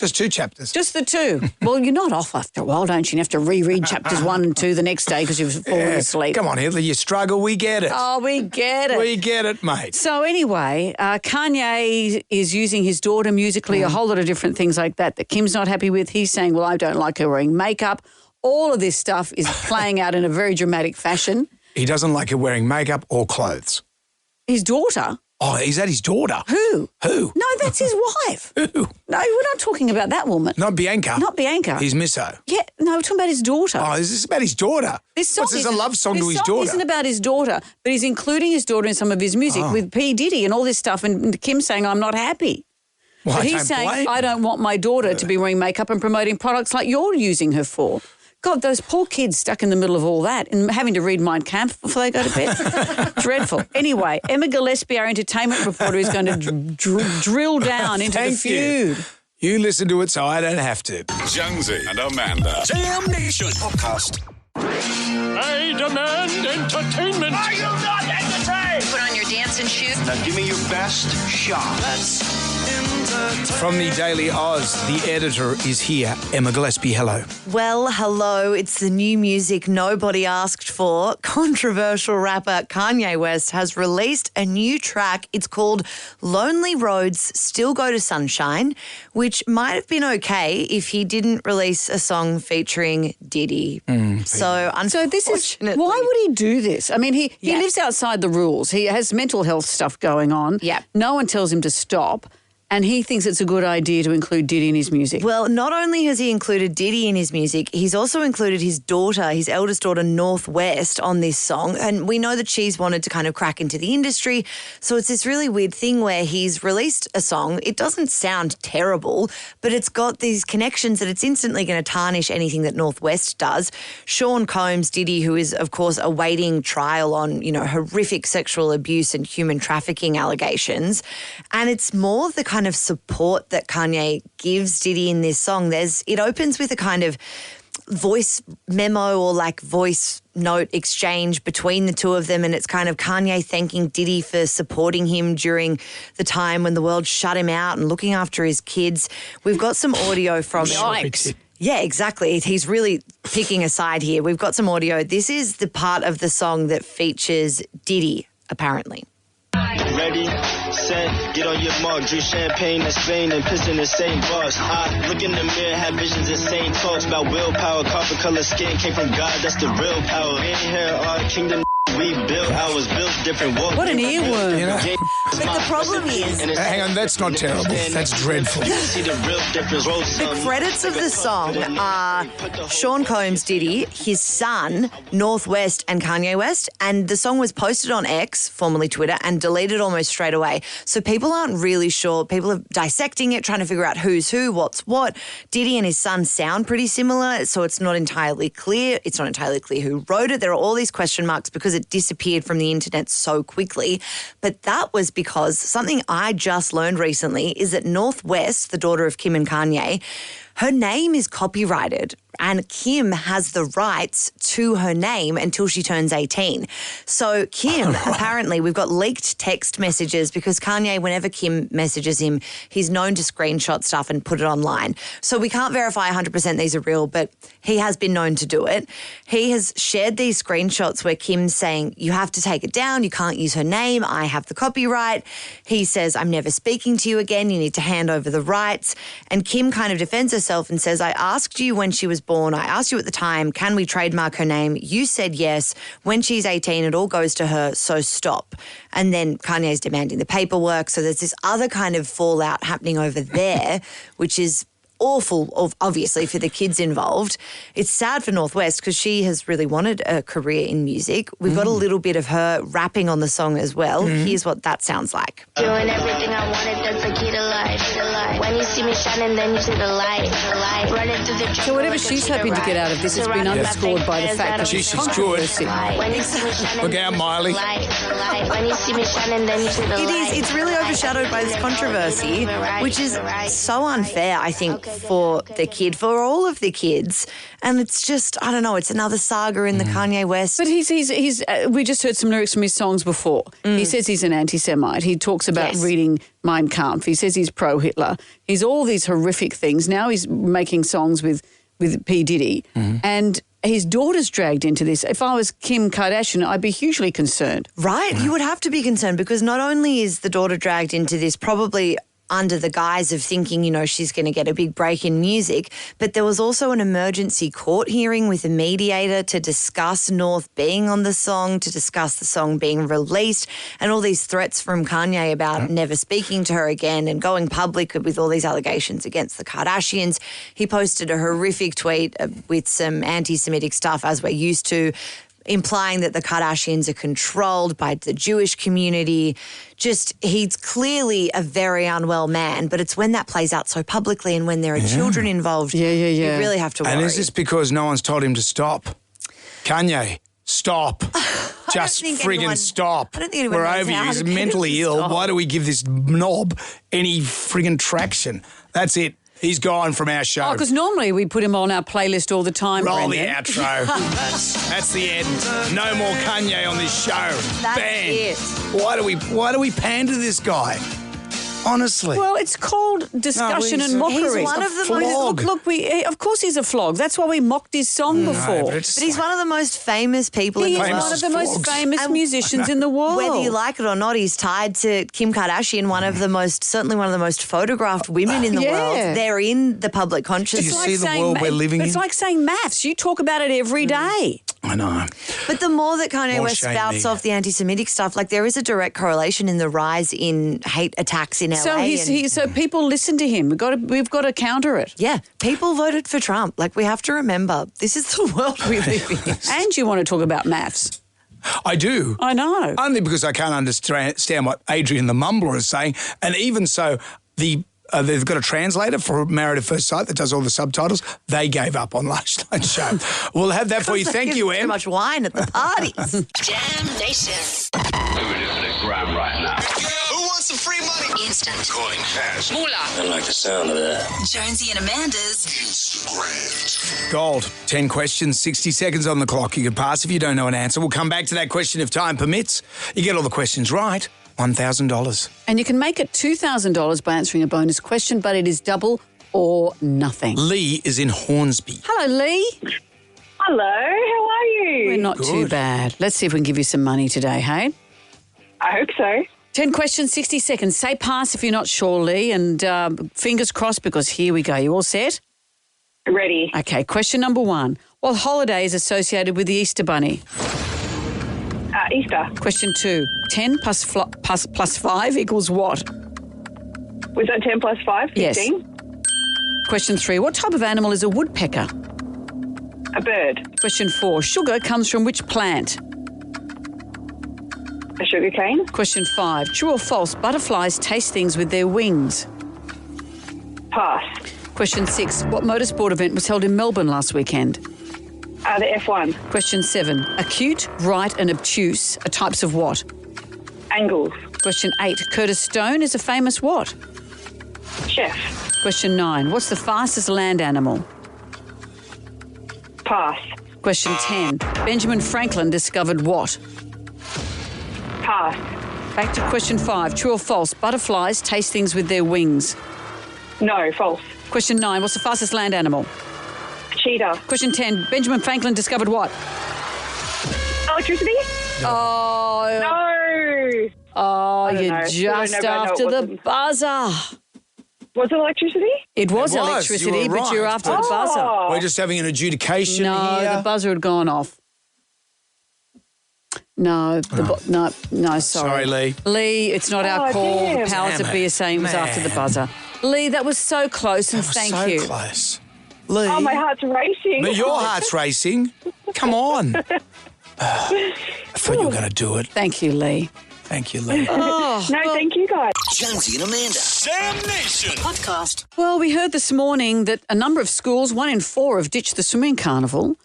Just 2 chapters. Just the 2. Well, you're not off after a while, don't you? You have to reread chapters 1 and 2 the next day because you've fallen asleep. Come on, Hitler, you struggle. We get it. Oh, we get it. We get it, mate. So anyway, Kanye is using his daughter musically, a whole lot of different things like that Kim's not happy with. He's saying, well, I don't like her wearing makeup. All of this stuff is playing out in a very dramatic fashion. He doesn't like her wearing makeup or clothes. His daughter? Oh, is that his daughter? Who? Who? No, that's his wife. Who? No, we're not talking about that woman. Not Bianca. Not Bianca. He's Misso. Yeah, no, we're talking about his daughter. Oh, is this about his daughter? This What's this, a love song to his daughter? This song isn't about his daughter, but he's including his daughter in some of his music with P. Diddy and all this stuff, and Kim saying, I'm not happy. Well, but he's saying, I don't want my daughter to be wearing makeup and promoting products like you're using her for. God, those poor kids stuck in the middle of all that and having to read Mein Kampf before they go to bed. Dreadful. Anyway, Emma Gillespie, our entertainment reporter, is going to drill down into the feud. You listen to it so I don't have to. Jonesy and Amanda. Jam Nation Podcast. I demand entertainment. Are you not entertained? Put on your dancing shoes. Now give me your best shot. From the Daily Oz, the editor is here. Emma Gillespie, hello. Well, hello. It's the new music nobody asked for. Controversial rapper Kanye West has released a new track. It's called Lonely Roads Still Go to Sunshine, which might have been okay if he didn't release a song featuring Diddy. So this is, why would he do this? I mean, he lives outside the rules. He has mental health stuff going on. Yeah. No one tells him to stop. And he thinks it's a good idea to include Diddy in his music. Well, not only has he included Diddy in his music, he's also included his daughter, his eldest daughter, Northwest, on this song. And we know that she's wanted to kind of crack into the industry. So it's this really weird thing where he's released a song. It doesn't sound terrible, but it's got these connections that it's instantly going to tarnish anything that Northwest does. Sean Combs, Diddy, who is, of course, awaiting trial on, horrific sexual abuse and human trafficking allegations. And it's more the kind of support that Kanye gives Diddy in this song. It opens with a kind of voice memo or voice note exchange between the two of them, and it's kind of Kanye thanking Diddy for supporting him during the time when the world shut him out and looking after his kids. We've got some audio from Yikes. Yeah, exactly. He's really picking a side here. We've got some audio. This is the part of the song that features Diddy, apparently. Ready, set, get on your mark, drink champagne in Spain and piss in the same bars. I look in the mirror, have visions and same talks about willpower, copper color skin came from God, that's the real power. In here, our kingdom we built, I was built different. What an earworm. But the problem is... Hang on, that's not terrible. That's dreadful. The credits of the song are Sean Combs, Diddy, his son, Northwest, and Kanye West. And the song was posted on X, formerly Twitter, and deleted almost straight away. So people aren't really sure. People are dissecting it, trying to figure out who's who, what's what. Diddy and his son sound pretty similar, so it's not entirely clear. It's not entirely clear who wrote it. There are all these question marks because it disappeared from the internet so quickly. But that was because something I just learned recently is that Northwest, the daughter of Kim and Kanye, her name is copyrighted and Kim has the rights to her name until she turns 18. So Kim, apparently, we've got leaked text messages because Kanye, whenever Kim messages him, he's known to screenshot stuff and put it online. So we can't verify 100% these are real, but he has been known to do it. He has shared these screenshots where Kim's saying, you have to take it down, you can't use her name, I have the copyright. He says, I'm never speaking to you again, you need to hand over the rights. And Kim kind of defends herself and says, I asked you when she was born, I asked you at the time, can we trademark her name? You said yes. When she's 18, it all goes to her, so stop. And then Kanye's demanding the paperwork. So there's this other kind of fallout happening over there, which is awful, obviously, for the kids involved. It's sad for Northwest because she has really wanted a career in music. We've got a little bit of her rapping on the song as well. Here's what that sounds like. Doing everything I wanted, that's the key to life. When you see me shining, then you see the light. Running through the So whatever she's hoping to get out of this has been underscored by the fact that she's good. Look out, Miley. When you see me shining, then you see the light. It's really overshadowed by this controversy, which is so unfair, I think, for the kid, for all of the kids. And it's just, I don't know, it's another saga in the Kanye West. But he's we just heard some lyrics from his songs before. He says he's an anti-Semite. He talks about reading Mein Kampf. He says he's pro-Hitler. He's all these horrific things. Now he's making songs with P. Diddy. And his daughter's dragged into this. If I was Kim Kardashian, I'd be hugely concerned. Right. You would have to be concerned because not only is the daughter dragged into this probably under the guise of thinking, you know, she's going to get a big break in music, but there was also an emergency court hearing with a mediator to discuss North being on the song, to discuss the song being released, and all these threats from Kanye about never speaking to her again and going public with all these allegations against the Kardashians. He posted a horrific tweet with some anti-Semitic stuff, as we're used to, implying that the Kardashians are controlled by the Jewish community. Just, he's clearly a very unwell man, but it's when that plays out so publicly and when there are children involved, you really have to worry. And is this because no one's told him to stop? Kanye, stop. Just friggin' stop. I don't think anyone We're knows over you. how He's to get him mentally to ill. stop. Why do we give this knob any friggin' traction? That's it. He's gone from our show. Oh, because normally we put him on our playlist all the time. Roll the Brendan. outro. That's the end. No more Kanye on this show. That's Banned. it. Why do we pander this guy? Honestly. Well, it's called discussion and mockery. He's one of the flog. Look, of course he's a flog. That's why we mocked his song before. But But he's one of the most famous people in He the is world. one of the most famous musicians in the world. Whether you like it or not, he's tied to Kim Kardashian, certainly one of the most photographed women in the world. They're in the public consciousness. Do you see the world we're living in? It's like saying maths. You talk about it every day. I know. But the more that Kanye More West shame spouts me. off the anti-Semitic stuff, like there is a direct correlation in the rise in hate attacks in LA. So people listen to him. We've got to counter it. Yeah, people voted for Trump. Like, we have to remember, this is the world we live in. And you want to talk about maths. I do. I know. Only because I can't understand what Adrian the Mumbler is saying. And even so, they've got a translator for Married at First Sight that does all the subtitles. They gave up on last night's show. We'll have that for you. Thank you, Em. Too much wine at the parties. Jam Nation. Moving into the ground right now. Who wants some free money? Instant. Coin cash. Moolah. I like the sound of that. Jonesy and Amanda's Instagram. Gold. 10 questions, 60 seconds on the clock. You can pass if you don't know an answer. We'll come back to that question if time permits. You get all the questions right, $1,000. And you can make it $2,000 by answering a bonus question, but it is double or nothing. Lee is in Hornsby. Hello, Lee. Hello, how are you? We're not too bad. Let's see if we can give you some money today, hey? I hope so. 10 questions, 60 seconds. Say pass if you're not sure, Lee, and fingers crossed because here we go. You all set? Ready. Okay, question number 1. What holiday is associated with the Easter Bunny? Easter. Question 2. 10 plus 5 equals what? Was that 10 plus 5? 15? Yes. Question 3. What type of animal is a woodpecker? A bird. Question 4. Sugar comes from which plant? A sugar cane. Question 5. True or false, butterflies taste things with their wings? Pass. Question 6. What motorsport event was held in Melbourne last weekend? The F1. Question 7. Acute, right and obtuse are types of what? Angles. Question 8. Curtis Stone is a famous what? Chef. Question 9. What's the fastest land animal? Pass. Question 10. Benjamin Franklin discovered what? Pass. Back to question 5. True or false, butterflies taste things with their wings? No, false. Question 9. What's the fastest land animal? Cheetah. Question 10. Benjamin Franklin discovered what? Electricity? Oh. No. Oh, don't you're know. just I know after it the wasn't. buzzer. Was it electricity? It was You electricity, were but you're right. after the buzzer. We're just having an adjudication No, here. the buzzer had gone off. No, no, sorry. Sorry, Lee. Lee, it's not our call. damn. The powers that Damn be it. are saying it was after the Man. buzzer. Lee, that was so close, and thank so you. close. Lee. Oh, my heart's racing. No, your heart's racing. Come on. I thought you were going to do it. Thank you, Lee. Thank you, Lee. No, thank you guys. Jonesy and Amanda. Jam Nation. Podcast. Well, we heard this morning that a number of schools, 1 in 4, have ditched the swimming carnival.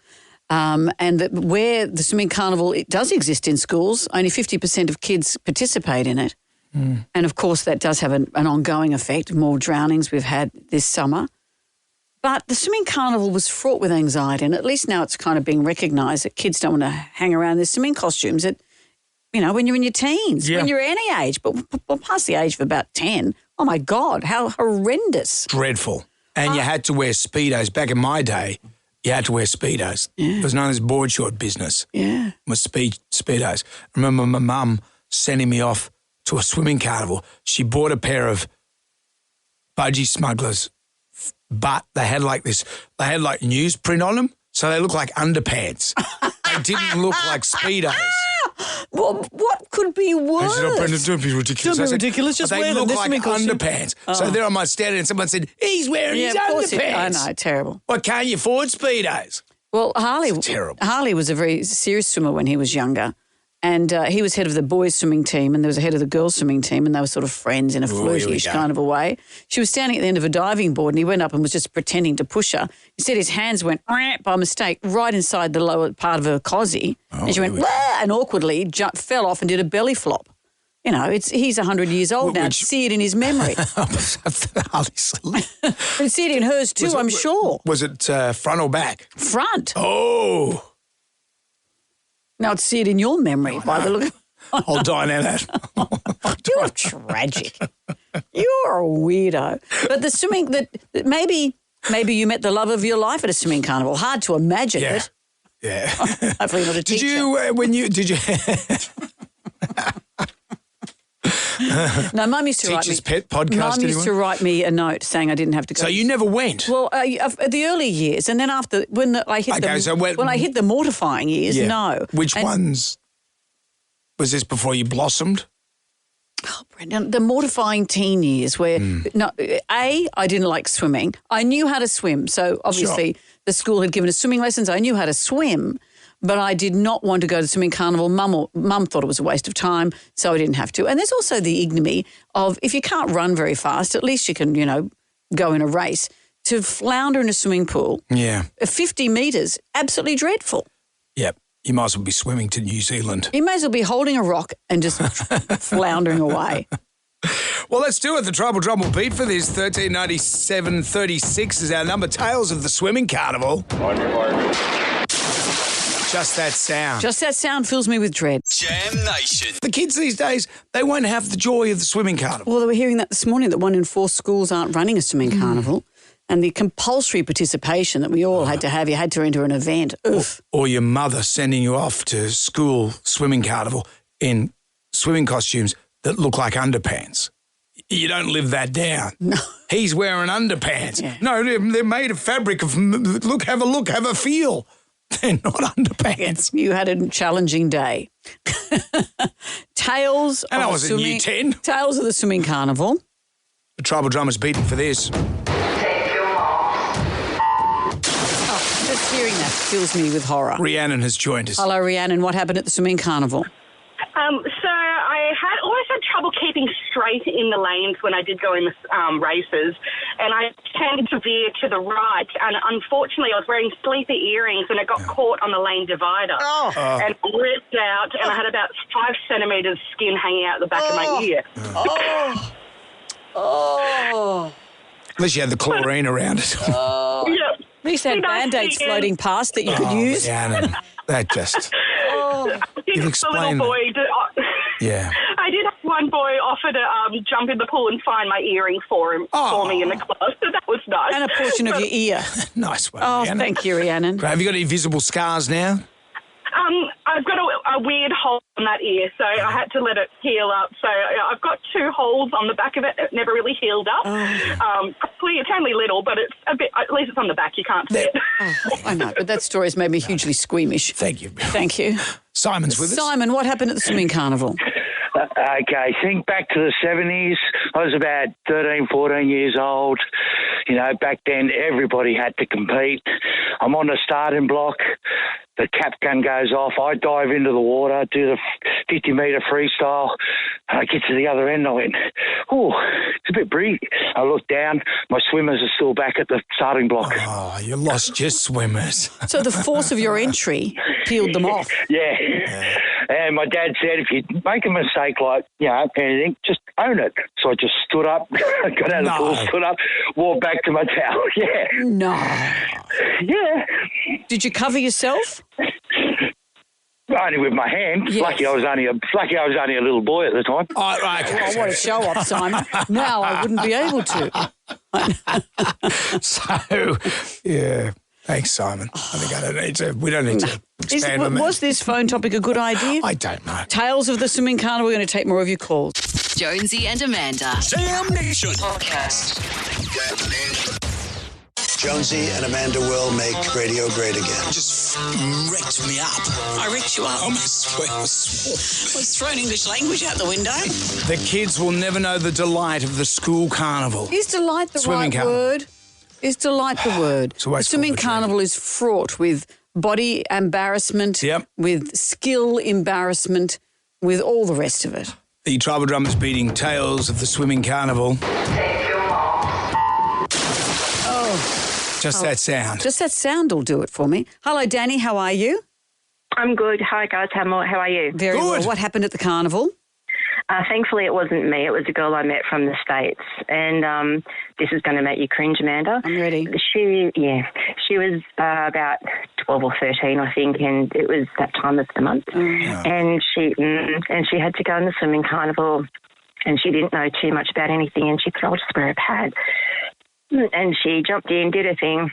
And that where the swimming carnival it does exist in schools, only 50% of kids participate in it. And, of course, that does have an ongoing effect, more drownings we've had this summer. But the swimming carnival was fraught with anxiety, and at least now it's kind of being recognised that kids don't want to hang around in their swimming costumes at, when you're in your teens, when you're any age, but past the age of about 10. Oh, my God, how horrendous. Dreadful. And you had to wear Speedos. Back in my day, you had to wear Speedos. Yeah. It was known as board short business. Yeah. It was Speedos. I remember my mum sending me off to a swimming carnival. She bought a pair of budgie smugglers, but they had like newsprint on them, so they looked like underpants. They didn't look like Speedos. Well, what could be worse? I said, don't be ridiculous. Don't be ridiculous, just wear them. They look like underpants. Oh. So there I might stand and someone said, he's wearing his underpants. I know, terrible. What, can't you afford Speedos? Well, terrible. Harley was a very serious swimmer when he was younger. And he was head of the boys' swimming team and there was a head of the girls' swimming team and they were sort of friends in a flirty-ish kind of a way. She was standing at the end of a diving board and he went up and was just pretending to push her. Instead, his hands went by mistake right inside the lower part of her cosy. And she went, wah, and awkwardly fell off and did a belly flop. He's 100 years old now. See it in his memory. And see it in hers too, I'm sure. Was it front or back? Front. Oh. Now it's see it in your memory by the look. I'll dine out that. You're tragic. You're a weirdo. But the swimming that maybe you met the love of your life at a swimming carnival. Hard to imagine it. Yeah. Hopefully not a teacher. Did you? No, Mum used to Teacher's Pet podcast. Mum used to write me a note saying I didn't have to go. So you never went? Well, the early years, and then after when I hit the mortifying years, no. Which ones? Was this before you blossomed? Oh, Brendan, the mortifying teen years where I didn't like swimming. I knew how to swim, so obviously the school had given us swimming lessons. I knew how to swim. But I did not want to go to the swimming carnival. Mum thought it was a waste of time, so I didn't have to. And there's also the ignominy of if you can't run very fast, at least you can, go in a race. To flounder in a swimming pool, 50 metres, absolutely dreadful. Yep. You might as well be swimming to New Zealand. You may as well be holding a rock and just floundering away. Well, let's do it. The Trouble Beat for this. 1397.36 is our number. Tales of the Swimming Carnival. On your mark. Just that sound. Just that sound fills me with dread. Jam Nation. The kids these days, they won't have the joy of the swimming carnival. Well, they were hearing that this morning that 1 in 4 schools aren't running a swimming carnival. And the compulsory participation that we all had to have, you had to enter an event. Oof. Or your mother sending you off to school swimming carnival in swimming costumes that look like underpants. You don't live that down. No. He's wearing underpants. Yeah. No, they're made of fabric of, have a feel. They're not underpants. You had a challenging day. Tales and of I was in Year 10. Tales of the Swimming Carnival. The Trouble Drummer's beaten for this. Just hearing that fills me with horror. Rhiannon has joined us. Hello, Rhiannon. What happened at the swimming carnival? So I always had trouble keeping straight in the lanes when I did go in the races, and I tended to veer to the right, and unfortunately I was wearing sleepy earrings and it got caught on the lane divider and ripped out, and I had about 5 centimetres skin hanging out the back of my ear. At least you had the chlorine around it. At least had Band-Aids floating past that you could use. Rhiannon, that just... You've explained Yeah. I did have one boy offer to jump in the pool and find my earring for me in the class, so that was nice. And a portion of your ear. Nice one, Oh, Rhiannon. thank you, Rhiannon. Great. Have you got any visible scars now? I've got a weird hole on that ear, so I had to let it heal up. So I've got 2 holes on the back of it. It never really healed up. Probably it's only little, but it's a bit. At least it's on the back. You can't see it. I know, but that story has made me hugely squeamish. Thank you. Thank you. Simon's with us. Simon, what happened at the swimming carnival? Okay, think back to the 70s. I was about 13, 14 years old. You know, back then everybody had to compete. I'm on the starting block. The cap gun goes off. I dive into the water, do 50-metre freestyle. And I get to the other end, I went, oh, it's a bit breezy. I looked down, my swimmers are still back at the starting block. Oh, you lost your swimmers. So the force of your entry peeled them off. Yeah. And my dad said, if you make a mistake like, anything, just own it. So I just stood up, got out of the pool, stood up, walked back to my towel. Yeah. No. Yeah. Did you cover yourself? Only with my hand. Yes. Lucky I was only a little boy at the time. Oh, right. Okay. Oh, what a show off, Simon. Now I wouldn't be able to. So, yeah. Thanks, Simon. I think we don't need to expand on that. Was this phone topic a good idea? I don't know. Tales of the Swimming Carnival. We're going to take more of your calls. Jonesy and Amanda. Jam Nation Podcast. Jonesy and Amanda will make radio great again. Just wrecked me up. I ripped you up. I was throwing English language out the window. The kids will never know the delight of the school carnival. Is delight the Swimming right carnival. word? Is delight the word? The swimming carnival is fraught with body embarrassment, with skill embarrassment, with all the rest of it. The tribal drummers beating Tales of the Swimming Carnival. Just that sound. Just that sound will do it for me. Hello, Danny. How are you? I'm good. Hi, guys. How are you? Very well. What happened at the carnival? Thankfully, it wasn't me. It was a girl I met from the States. And this is going to make you cringe, Amanda. I'm ready. She was about 12 or 13, I think, and it was that time of the month. And she had to go in the swimming carnival, and she didn't know too much about anything, and she thought, I'll just wear a pad. And she jumped in, did her thing,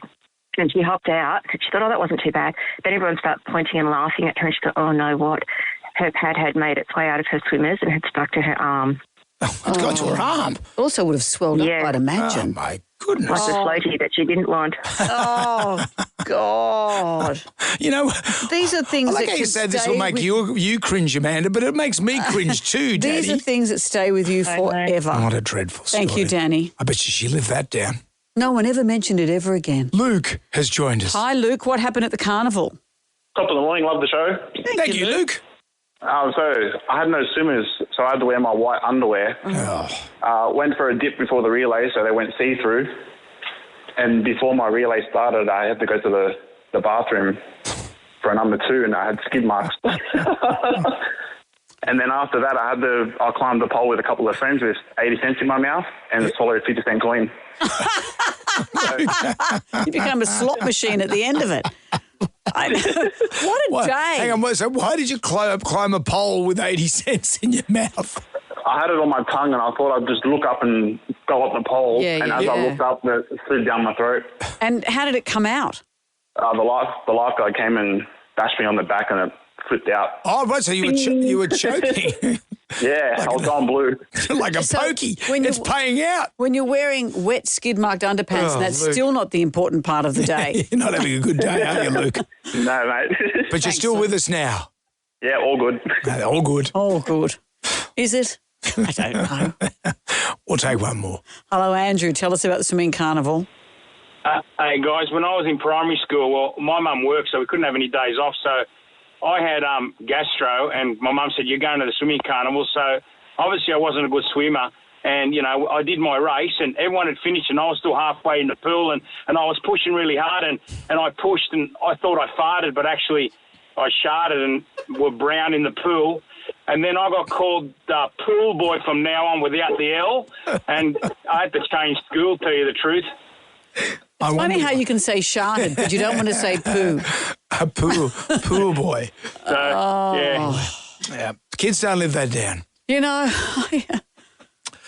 and she hopped out. She thought, that wasn't too bad. Then everyone started pointing and laughing at her, and she thought, oh, no, what? Her pad had made its way out of her swimmers and had stuck to her arm. Oh, it's got to her arm. Also would have swelled up, I'd imagine. Oh, my goodness. Like the floaty that she didn't want. Oh, God. You know, these are things like that how you said this will make you cringe, Amanda, but it makes me cringe too, Daddy. These are things that stay with you forever. What a dreadful story. Thank you, Danny. I bet she lived that down. No one ever mentioned it ever again. Luke has joined us. Hi, Luke. What happened at the carnival? Top of the morning. Love the show. Thank you, Luke. So I had no swimmers, so I had to wear my white underwear. Went for a dip before the relay, so they went see-through. And before my relay started, I had to go to the bathroom for a number 2, and I had skid marks. And then after that, I climbed the pole with a couple of friends with 80 cents in my mouth and swallowed a 50-cent coin. You become a slot machine at the end of it. What a day. Hang on, so why did you climb a pole with 80 cents in your mouth? I had it on my tongue, and I thought I'd just look up and go up the pole. And as I looked up, it slid down my throat. And how did it come out? The lifeguard came and bashed me on the back, and it flipped out. Oh, right, so you were choking. Yeah, I was going blue. Like a pokey. It's paying out. When you're wearing wet, skid-marked underpants, that's Luke. still not the important part of the day. You're not having a good day, are you, Luke? No, mate. But you're still with us now. Yeah, all good. All good. All good. Is it? I don't know. We'll take one more. Hello, Andrew. Tell us about the swimming carnival. Hey, guys, when I was in primary school, well, my mum worked, so we couldn't have any days off, so I had gastro, and my mum said, you're going to the swimming carnival. So obviously I wasn't a good swimmer. And, I did my race, and everyone had finished, and I was still halfway in the pool, and I was pushing really hard, and I pushed, and I thought I farted, but actually I sharted and were brown in the pool. And then I got called pool boy from now on without the L, and I had to change school, tell you the truth. It's funny how you can say sharted, but you don't want to say poo. A pool boy. Yeah. Kids don't live that down. And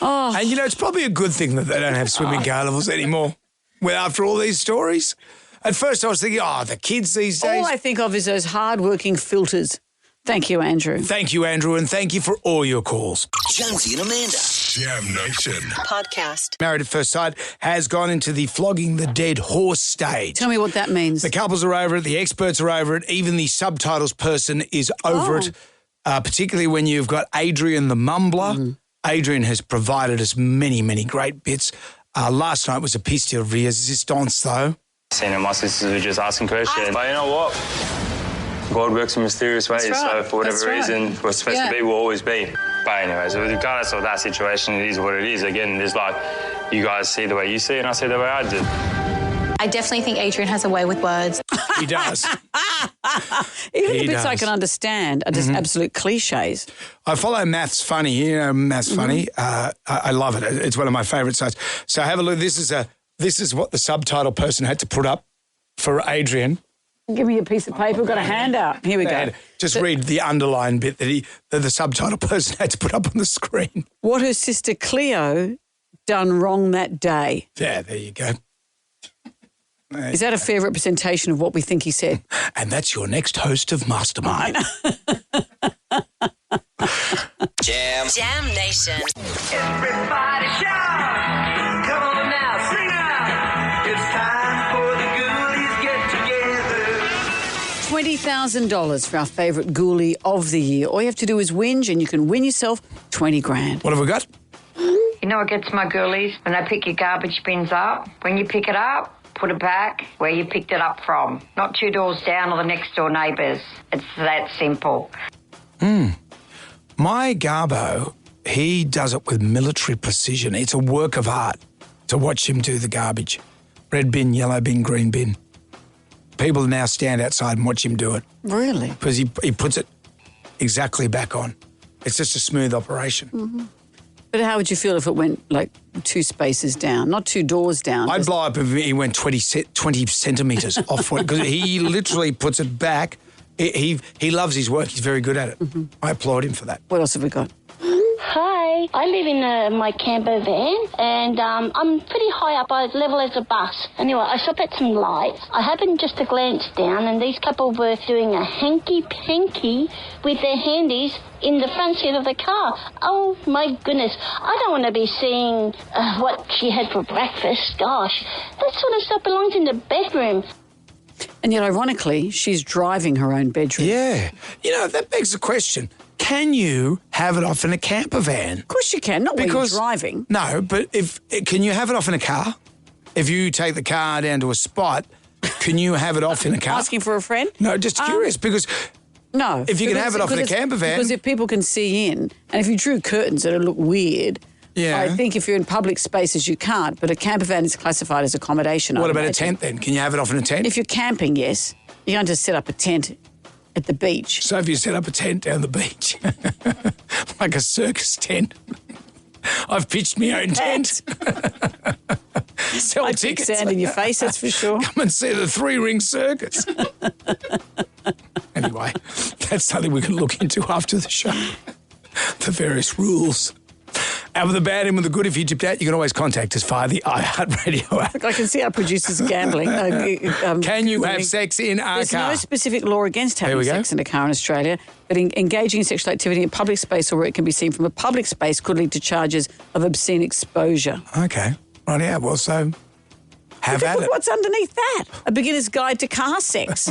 it's probably a good thing that they don't have swimming carnivals anymore. Well, after all these stories. At first I was thinking, the kids these days. All I think of is those hard-working filters. Thank you, Andrew. Thank you, Andrew, and thank you for all your calls. Jonesy and Amanda. Jam Nation. Podcast. Married at First Sight has gone into the flogging the dead horse stage. Tell me what that means. The couples are over it, the experts are over it, even the subtitles person is over it, particularly when you've got Adrian the mumbler. Adrian has provided us many, many great bits. Last night was a piece de resistance, though. My sisters were just asking questions. But you know what? God works in mysterious ways, so for whatever reason, we're supposed to be, we'll always be. But anyway, so regardless of that situation, it is what it is. Again, there's like, you guys see the way you see it, and I see the way I do. I definitely think Adrian has a way with words. He does. Even the bits I can understand are just absolute cliches. I follow Maths Funny. You know Maths Funny? I love it. It's one of my favourite sites. So have a look. This is what the subtitle person had to put up for Adrian. Give me a piece of paper. We've got a handout. Here we go. Just read the underlined bit that the subtitle person had to put up on the screen. What her sister Cleo done wrong that day. Yeah, there you go. Is that a fair representation of what we think he said? And that's your next host of Mastermind. Jam Nation. Everybody shout! Come on now, sing out! It's time for the Ghoulies get together. $20,000 for our favourite ghoulie of the year. All you have to do is whinge and you can win yourself 20 grand. What have we got? You know what gets my ghoulies? When they pick your garbage bins up. When you pick it up, put it back where you picked it up from. Not 2 doors down or the next door neighbours. It's that simple. My Garbo, he does it with military precision. It's a work of art to watch him do the garbage. Red bin, yellow bin, green bin. People now stand outside and watch him do it. Really? Because he puts it exactly back on. It's just a smooth operation. Mm-hmm. But how would you feel if it went like 2 spaces down, not 2 doors down? I'd blow up if he went 20 centimetres off it because he literally puts it back. He loves his work. He's very good at it. Mm-hmm. I applaud him for that. What else have we got? Hi, I live in my camper van and I'm pretty high up, level as a bus. Anyway, I stop at some lights. I happened just to glance down and these couple were doing a hanky-panky with their handies in the front seat of the car. Oh, my goodness. I don't want to be seeing what she had for breakfast. Gosh, that sort of stuff belongs in the bedroom. And yet, ironically, she's driving her own bedroom. Yeah. You know, that begs the question. Can you have it off in a camper van? Of course you can, not when you're driving. No, but can you have it off in a car? If you take the car down to a spot, can you have it off in a car? Asking for a friend? No, just curious because... No. If you can have it off in a camper van... Because if people can see in, and if you drew curtains, it'll look weird. Yeah. I think if you're in public spaces, you can't, but a camper van is classified as accommodation. What about a tent then? Can you have it off in a tent? If you're camping, yes. You're going to set up a tent at the beach. So if you set up a tent down the beach, like a circus tent. I've pitched my own tent. Sell I'd tickets. Pick sand in your face, that's for sure. Come and see the 3-ring circus. Anyway, that's something we can look into after the show. The various rules. Out with the bad, in with the good. If you tipped out, you can always contact us via the iHeartRadio app. I can see our producers gambling. Can you have sex in a car? There's no specific law against having sex in a car in Australia, but engaging in sexual activity in a public space or where it can be seen from a public space could lead to charges of obscene exposure. Okay. Right, yeah, well, so have at it. What's underneath that? A beginner's guide to car sex.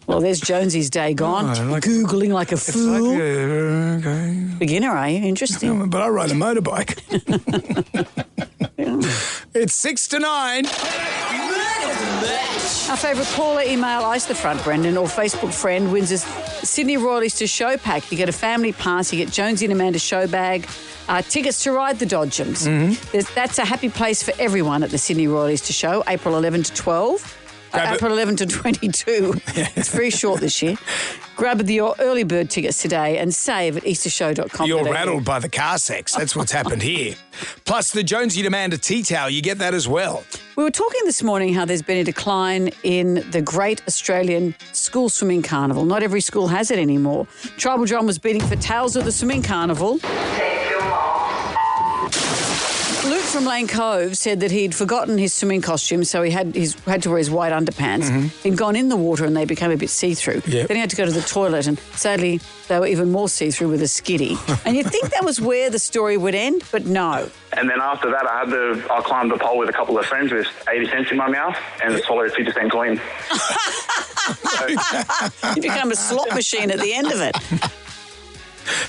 Well, there's Jonesy's day gone. Googling like a fool. Okay. Beginner, are you? Interesting. Yeah, but I ride a motorbike. It's 6 to 9. Our favourite caller, email Ice the Front, Brendan, or Facebook friend wins a Sydney Royal Easter show pack. You get a family pass, you get Jonesy and Amanda show bag, tickets to ride the Dodgems. Mm-hmm. That's a happy place for everyone at the Sydney Royal Easter show, April 11 to 12. April 11 to 22. It's very short this year. Grab your early bird tickets today and save at eastershow.com. You're rattled by the car sex. That's what's happened here. Plus the Jonesy and Amanda tea towel. You get that as well. We were talking this morning how there's been a decline in the Great Australian School Swimming Carnival. Not every school has it anymore. Tribal Drum was bidding for Tales of the Swimming Carnival. Luke from Lane Cove said that he'd forgotten his swimming costume, so he had to wear his white underpants. Mm-hmm. He'd gone in the water and they became a bit see-through. Yep. Then he had to go to the toilet and sadly they were even more see-through with a skiddy. And you'd think that was where the story would end, but no. And then after that, I climbed the pole with a couple of friends with 80 cents in my mouth and swallowed 50-cent coin. You become a slot machine at the end of it.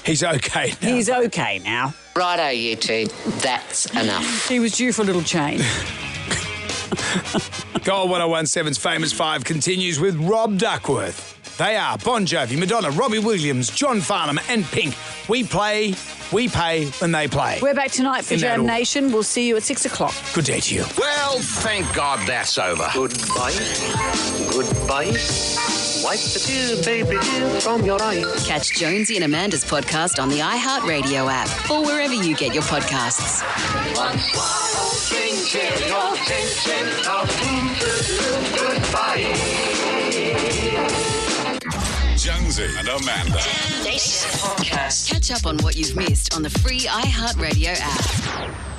He's okay now. He's okay now. Righto, you two. That's enough. He was due for a little change. Gold 101.7's Famous Five continues with Rob Duckworth. They are Bon Jovi, Madonna, Robbie Williams, John Farnham and Pink. We pay when they play. We're back tonight for Jam Nation. We'll see you at 6 o'clock. Good day to you. Well, thank God that's over. Goodbye. Goodbye. Wipe the tears, baby, from your eyes. Catch Jonesy and Amanda's podcast on the iHeartRadio app or wherever you get your podcasts. Jonesy and Amanda. Jam Nation Podcast. Catch up on what you've missed on the free iHeartRadio app.